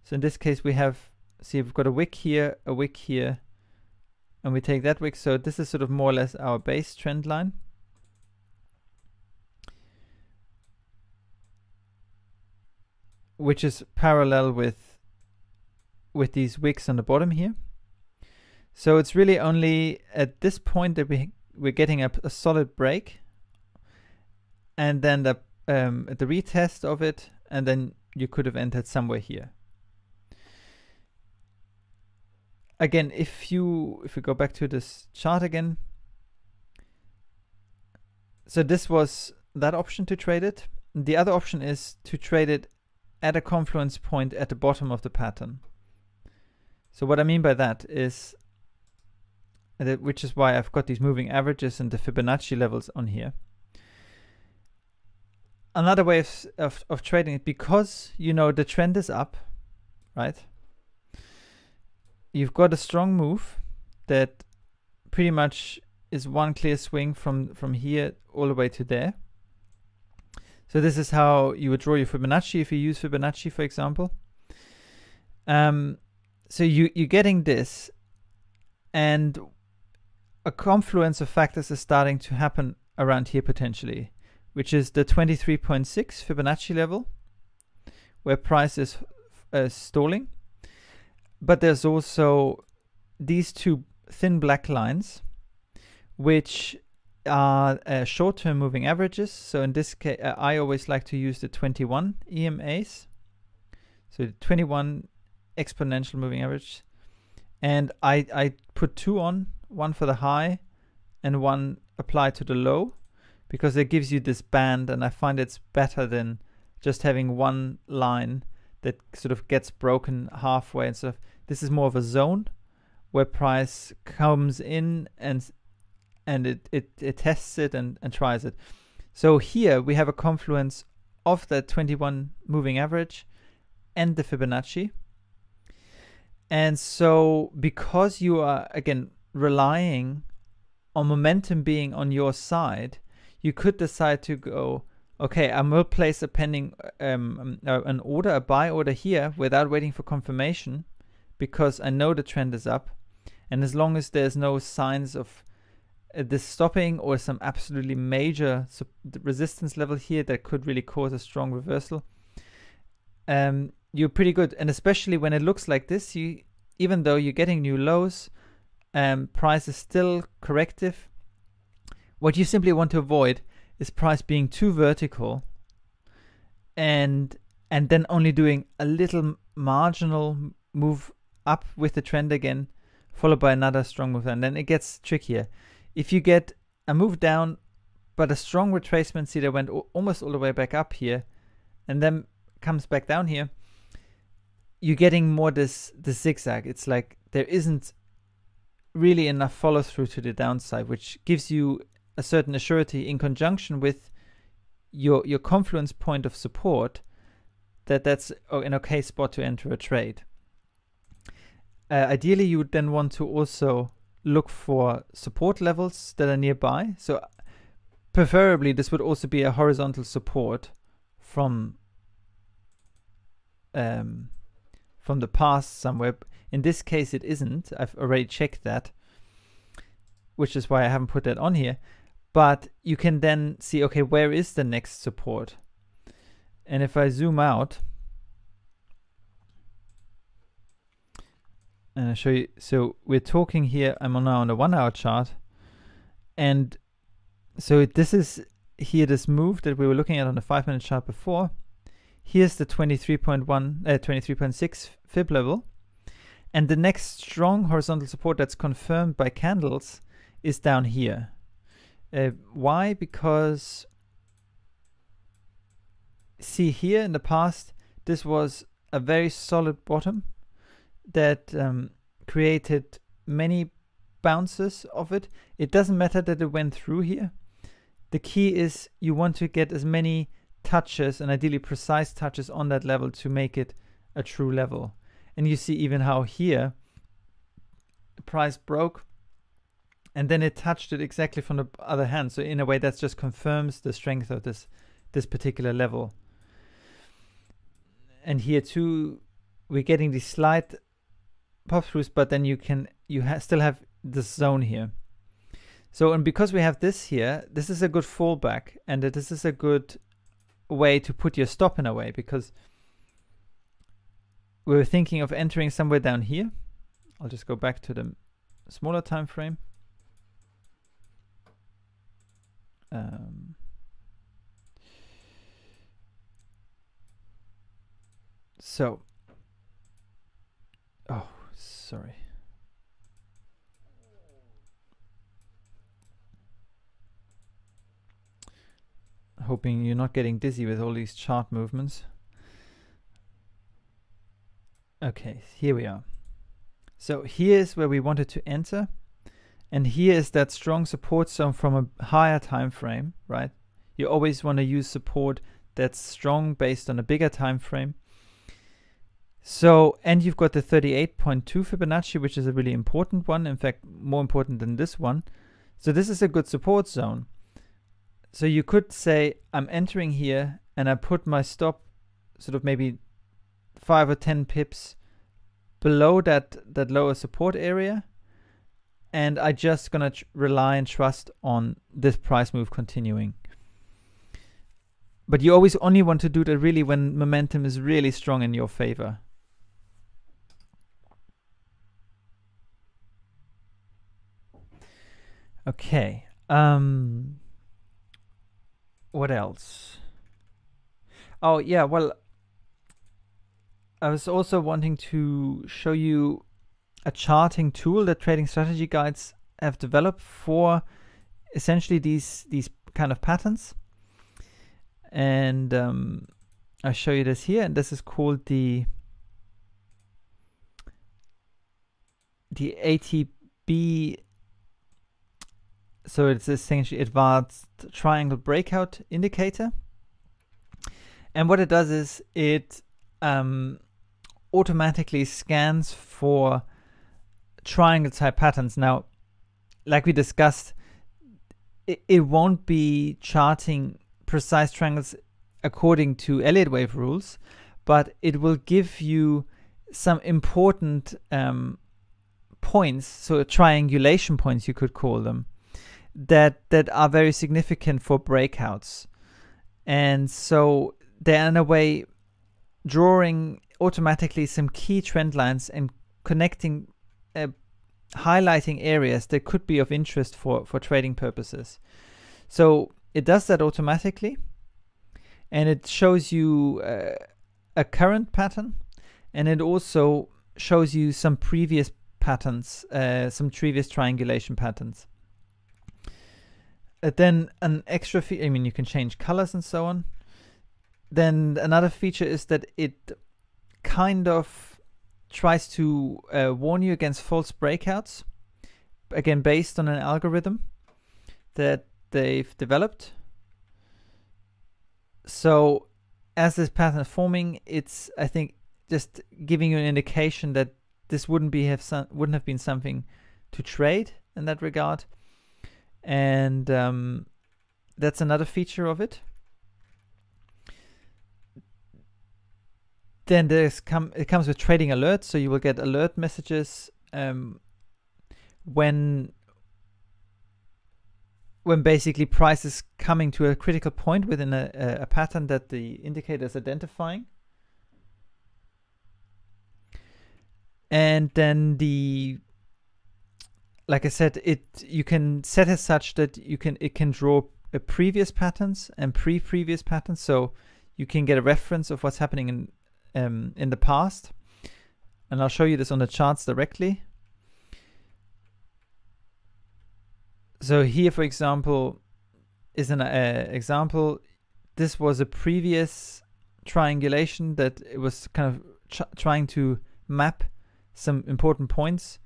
So in this case, we have, see, we've got a wick here, and we take that wick. So this is sort of more or less our base trend line. Which is parallel with these wicks on the bottom here. So it's really only at this point that we're getting a solid break, and then the retest of it, and then you could have entered somewhere here. Again, if we go back to this chart again, so this was that option to trade it. The other option is to trade it at a confluence point at the bottom of the pattern. So what I mean by that is, which is why I've got these moving averages and the Fibonacci levels on here. Another way of trading it, because you know the trend is up, right? You've got a strong move that pretty much is one clear swing from here all the way to there. So this is how you would draw your Fibonacci if you use Fibonacci, for example. So you're getting this, and a confluence of factors is starting to happen around here potentially, which is the 23.6 Fibonacci level, where price is stalling. But there's also these two thin black lines, which are short-term moving averages. So in this case, I always like to use the 21 EMAs. So the 21 exponential moving average. And I put two on, one for the high and one applied to the low, because it gives you this band, and I find it's better than just having one line that sort of gets broken halfway and stuff. This is more of a zone where price comes in and it tests it and tries it. So here we have a confluence of the 21 moving average and the Fibonacci. And so because you are, again, relying on momentum being on your side, you could decide to go, okay, I will place a pending an order, a buy order here without waiting for confirmation, because I know the trend is up. And as long as there's no signs of this stopping or some absolutely major resistance level here that could really cause a strong reversal, you're pretty good. And especially when it looks like this, even though you're getting new lows, price is still corrective. What you simply want to avoid is price being too vertical and then only doing a little marginal move up with the trend again, followed by another strong move, and then it gets trickier. If you get a move down but a strong retracement, see that went almost all the way back up here and then comes back down here, you're getting more this zigzag. It's like there isn't really enough follow through to the downside, which gives you a certain assurity in conjunction with your confluence point of support that's an okay spot to enter a trade. Ideally, you would then want to also look for support levels that are nearby. So preferably this would also be a horizontal support from the past somewhere. In this case it isn't. I've already checked that, which is why I haven't put that on here. But you can then see, okay, where is the next support? And if I zoom out and I'll show you, so we're talking here, I'm now on the 1 hour chart, and so this is here, this move that we were looking at on the 5-minute chart before. Here's the 23.6 fib level, and the next strong horizontal support that's confirmed by candles is down here. Why? Because see here in the past, this was a very solid bottom that created many bounces of it. It doesn't matter that it went through here. The key is you want to get as many touches, and ideally precise touches, on that level to make it a true level. And you see even how here the price broke and then it touched it exactly from the other hand. So in a way that just confirms the strength of this this particular level. And here too, we're getting these slight pop throughs, but then you still have this zone here. So, and because we have this here, this is a good fallback, and this is a good way to put your stop in a way, because we were thinking of entering somewhere down here. I'll just go back to the smaller time frame. So, oh, sorry. Hoping you're not getting dizzy with all these chart movements. Okay, here we are. So here's where we wanted to enter, and here is that strong support zone from a higher time frame, right? You always want to use support that's strong based on a bigger time frame. So, and you've got the 38.2 Fibonacci, which is a really important one, in fact more important than this one. So this is a good support zone. So you could say I'm entering here and I put my stop sort of maybe 5 or 10 pips below that lower support area, and I just gonna rely and trust on this price move continuing. But you always only want to do that really when momentum is really strong in your favor. Okay. What else? Oh yeah, well, I was also wanting to show you a charting tool that Trading Strategy Guides have developed for essentially these kind of patterns. And I'll show you this here, and this is called the ATB. So it's essentially Advanced Triangle Breakout Indicator. And what it does is it automatically scans for triangle type patterns. Now, like we discussed, it won't be charting precise triangles according to Elliott wave rules, but it will give you some important points, so triangulation points you could call them, that are very significant for breakouts. And so they're in a way drawing automatically some key trend lines and connecting, highlighting areas that could be of interest for trading purposes. So it does that automatically, and it shows you a current pattern, and it also shows you some previous patterns, some previous triangulation patterns. Then an extra feature, I mean, you can change colors and so on. Then another feature is that it kind of tries to warn you against false breakouts, again based on an algorithm that they've developed. So as this pattern is forming, it's, I think, just giving you an indication that this wouldn't have been something to trade in that regard. And that's another feature of it. Then it comes with trading alerts, so you will get alert messages when basically price is coming to a critical point within a pattern that the indicator is identifying. And then like I said, you can set it such that it can draw previous patterns and previous patterns, so you can get a reference of what's happening in the past. And I'll show you this on the charts directly. So here, for example, is an example. This was a previous triangulation that it was kind of trying to map some important points.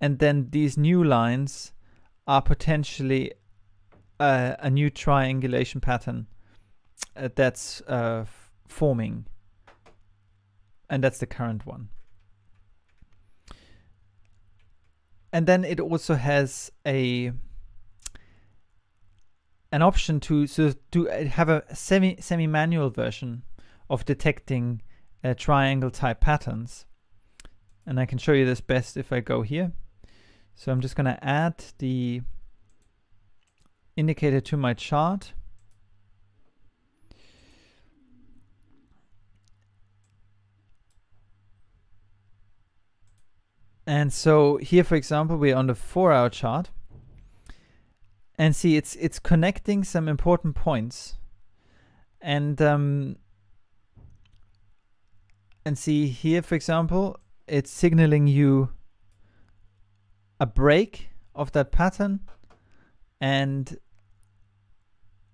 And then these new lines are potentially a new triangulation pattern that's forming. And that's the current one. And then it also has a an option to have a semi-manual version of detecting triangle type patterns. And I can show you this best if I go here. So I'm just going to add the indicator to my chart. And so here, for example, we're on the 4-hour chart. And see, it's connecting some important points. And see here, for example, it's signaling you a break of that pattern. And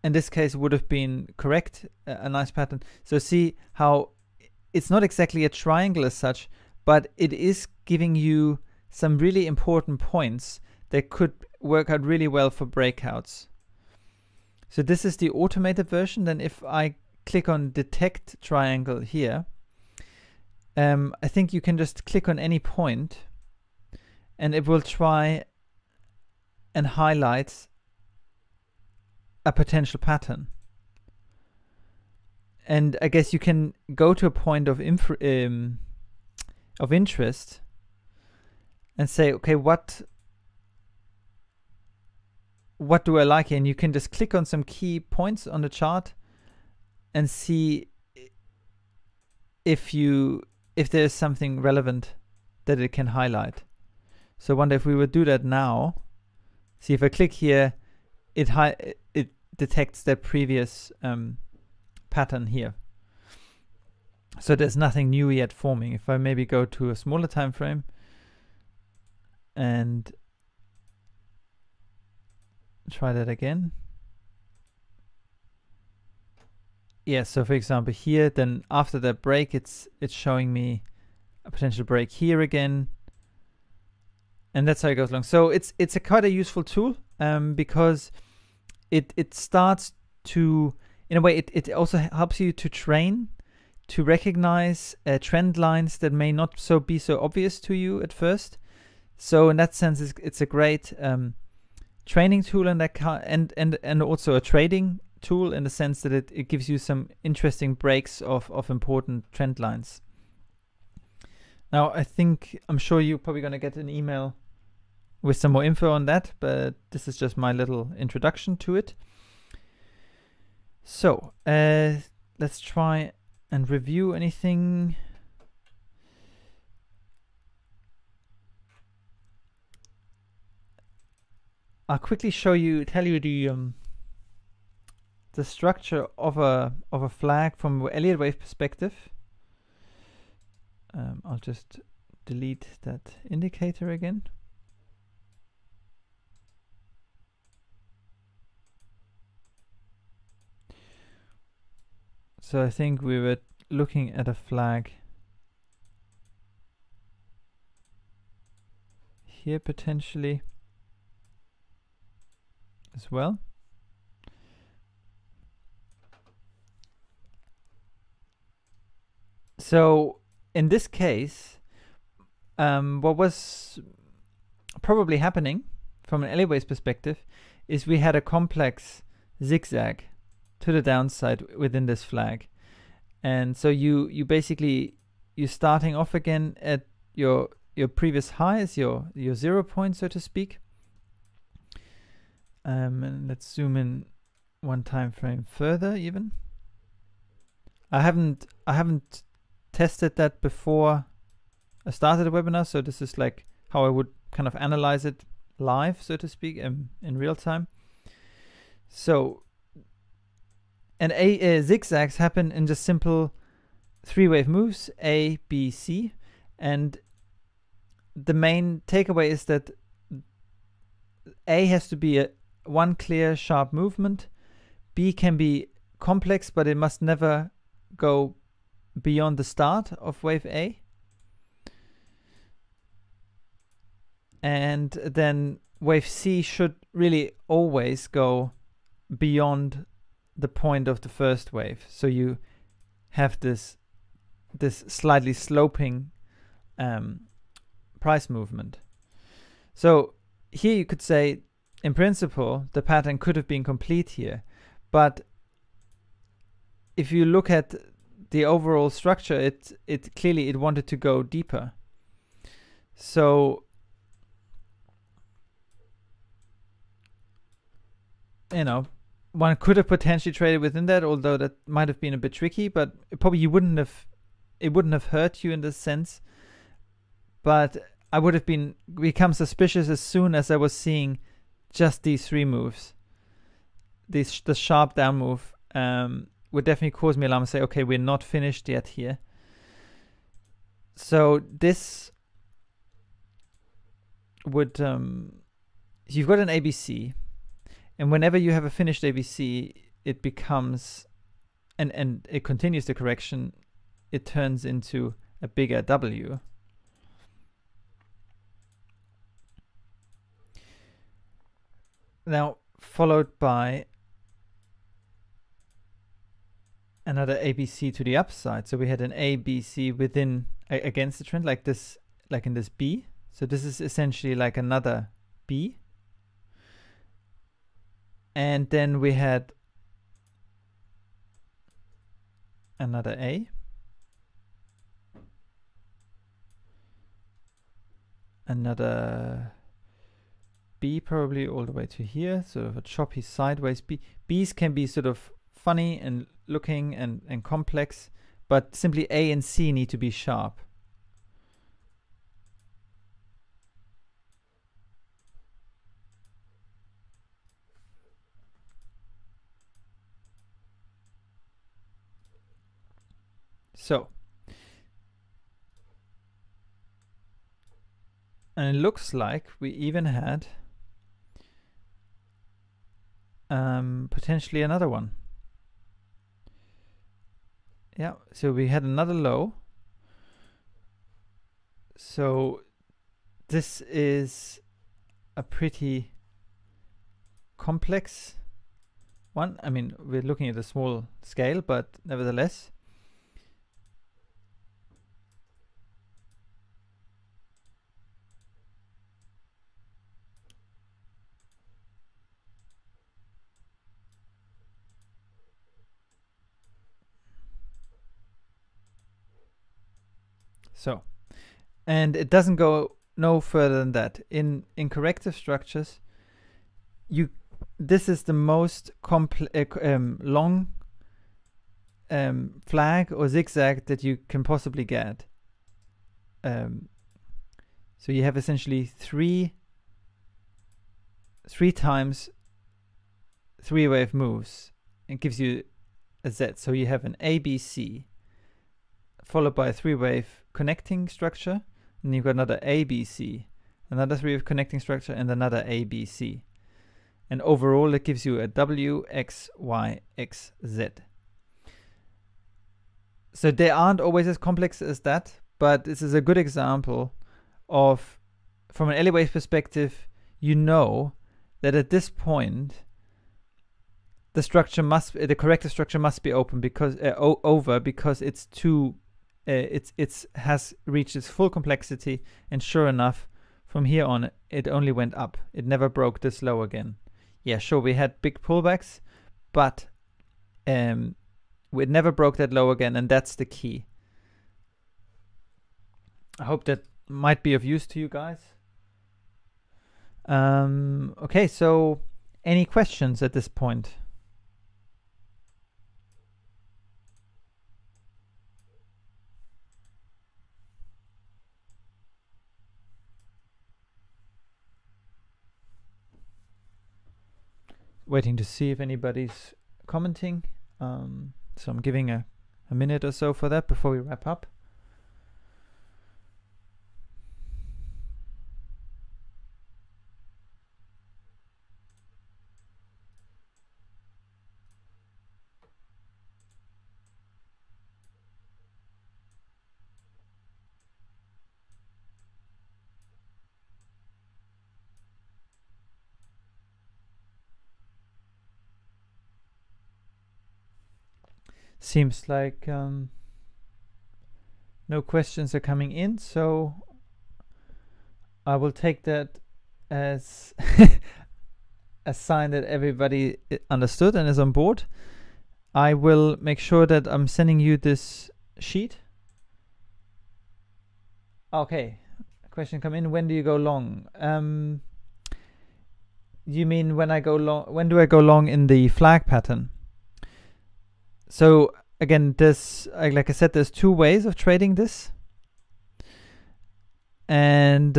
in this case, would have been correct, a nice pattern. So see how it's not exactly a triangle as such, but it is giving you some really important points that could work out really well for breakouts. So this is the automated version. Then if I click on detect triangle here, I think you can just click on any point and it will try and highlight a potential pattern. And I guess you can go to a point of interest and say, okay, what do I like here? And you can just click on some key points on the chart and see if there's something relevant that it can highlight. So I wonder if we would do that now. See, if I click here, it detects the previous pattern here. So there's nothing new yet forming. If I maybe go to a smaller time frame and try that again. Yeah, so for example here, then after that break, it's showing me a potential break here again. And that's how it goes along. So it's quite a useful tool because it starts to, in a way, it also helps you to train, to recognize trend lines that may not be so obvious to you at first. So in that sense, it's a great training tool and also a trading tool in the sense that it gives you some interesting breaks of important trend lines. Now, I'm sure you're probably going to get an email with some more info on that, but this is just my little introduction to it. So let's try and review anything. I'll quickly tell you the structure of a flag from an Elliott wave perspective. I'll just delete that indicator again. So I think we were looking at a flag here potentially as well. So in this case, what was probably happening from an Elliott wave perspective is we had a complex zigzag to the downside within this flag. And so you're starting off again at your previous high as your 0 point, so to speak. And let's zoom in one time frame further even. I haven't tested that before I started the webinar, so this is like how I would kind of analyze it live, so to speak, in real time. So, and zigzags happen in just simple 3-wave moves, A, B, C, and the main takeaway is that A has to be one clear, sharp movement. B can be complex, but it must never go beyond the start of wave A. And then wave C should really always go beyond the point of the first wave. So you have this slightly sloping price movement. So here you could say in principle, the pattern could have been complete here, but if you look at the overall structure, it clearly it wanted to go deeper. So you know, one could have potentially traded within that, although that might have been a bit tricky, but probably it wouldn't have hurt you in this sense. But I would have become suspicious as soon as I was seeing just these three moves. The sharp down move would definitely cause me alarm and say, okay, we're not finished yet here. So this would you've got an ABC, and whenever you have a finished ABC, it becomes and it continues the correction, it turns into a bigger W. Now followed by another ABC to the upside. So we had an ABC within against the trend, like this, like in this B. So this is essentially like another B. And then we had another A. Another B, probably all the way to here, sort of a choppy sideways B. B's can be sort of funny and looking and complex, but simply A and C need to be sharp. So, and it looks like we even had potentially another one. Yeah, so we had another low. So this is a pretty complex one. I mean, we're looking at a small scale, but nevertheless. So, and it doesn't go no further than that. In corrective structures, this is the most long flag or zigzag that you can possibly get. So you have essentially three times 3-wave moves. It gives you a Z. So you have an ABC followed by a 3-wave connecting structure, and you've got another ABC, another 3-wave connecting structure, and another ABC. And overall, it gives you a W, X, Y, X, Z. So they aren't always as complex as that, but this is a good example of, from an alleyway perspective, you know that at this point, the corrective structure must be open because over, because it's too. It has reached its full complexity, and sure enough, from here on, it only went up. It never broke this low again. Yeah, sure, we had big pullbacks, but it never broke that low again, and that's the key. I hope that might be of use to you guys. Okay, so any questions at this point? Waiting to see if anybody's commenting. So I'm giving a minute or so for that before we wrap up. Seems like no questions are coming in, so I will take that as a sign that everybody understood and is on board, I will make sure that I'm sending you this sheet. Okay, question come in. When do you go long? You mean when I go long? When do I go long in the flag pattern? So again, this, like I said, there's two ways of trading this, and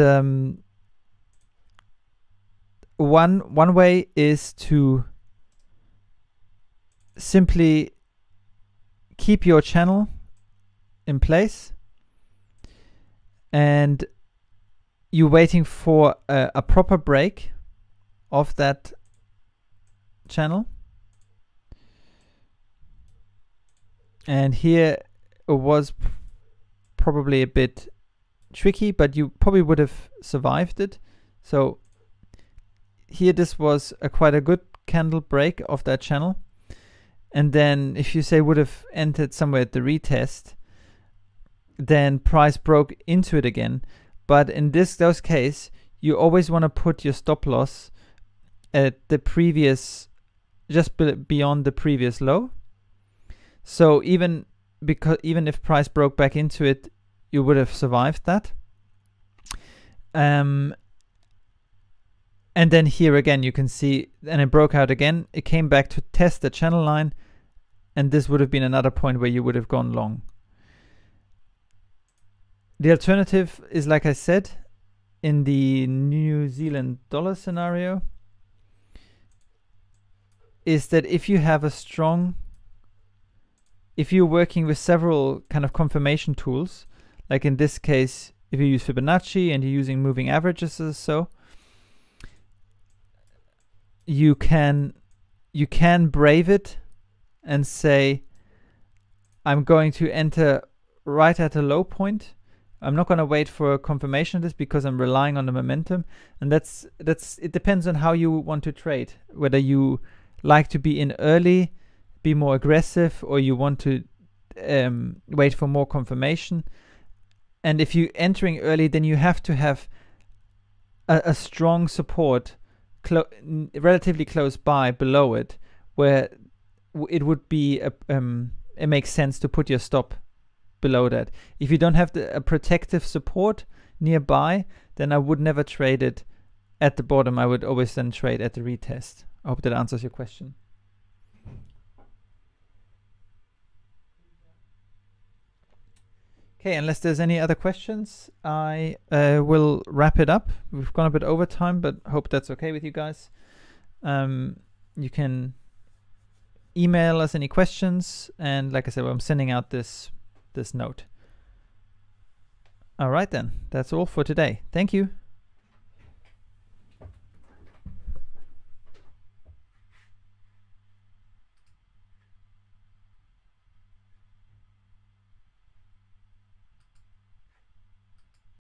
one way is to simply keep your channel in place, and you're waiting for a proper break of that channel. And here it was probably a bit tricky, but you probably would have survived it. So here this was quite a good candle break of that channel. And then if you say would have entered somewhere at the retest, then price broke into it again. But in those case, you always want to put your stop loss at the previous, just beyond the previous low. So even if price broke back into it, you would have survived that. And then here again, you can see, and it broke out again. It came back to test the channel line, and this would have been another point where you would have gone long. The alternative is, like I said, in the New Zealand dollar scenario, is that if you have if you're working with several kind of confirmation tools, like in this case, if you use Fibonacci and you're using moving averages or so, you can brave it and say, I'm going to enter right at a low point. I'm not going to wait for a confirmation of this because I'm relying on the momentum. And it depends on how you want to trade, whether you like to be in early, be more aggressive, or you want to wait for more confirmation. And if you're entering early, then you have to have a strong support relatively close by below it, where it would be it makes sense to put your stop below that. If you don't have a protective support nearby, then I would never trade it at the bottom. I would always then trade at the retest. I hope that answers your question. Okay, unless there's any other questions, I will wrap it up. We've gone a bit over time, but I hope that's okay with you guys. You can email us any questions, and like I said, I'm sending out this note. All right then, that's all for today. Thank you.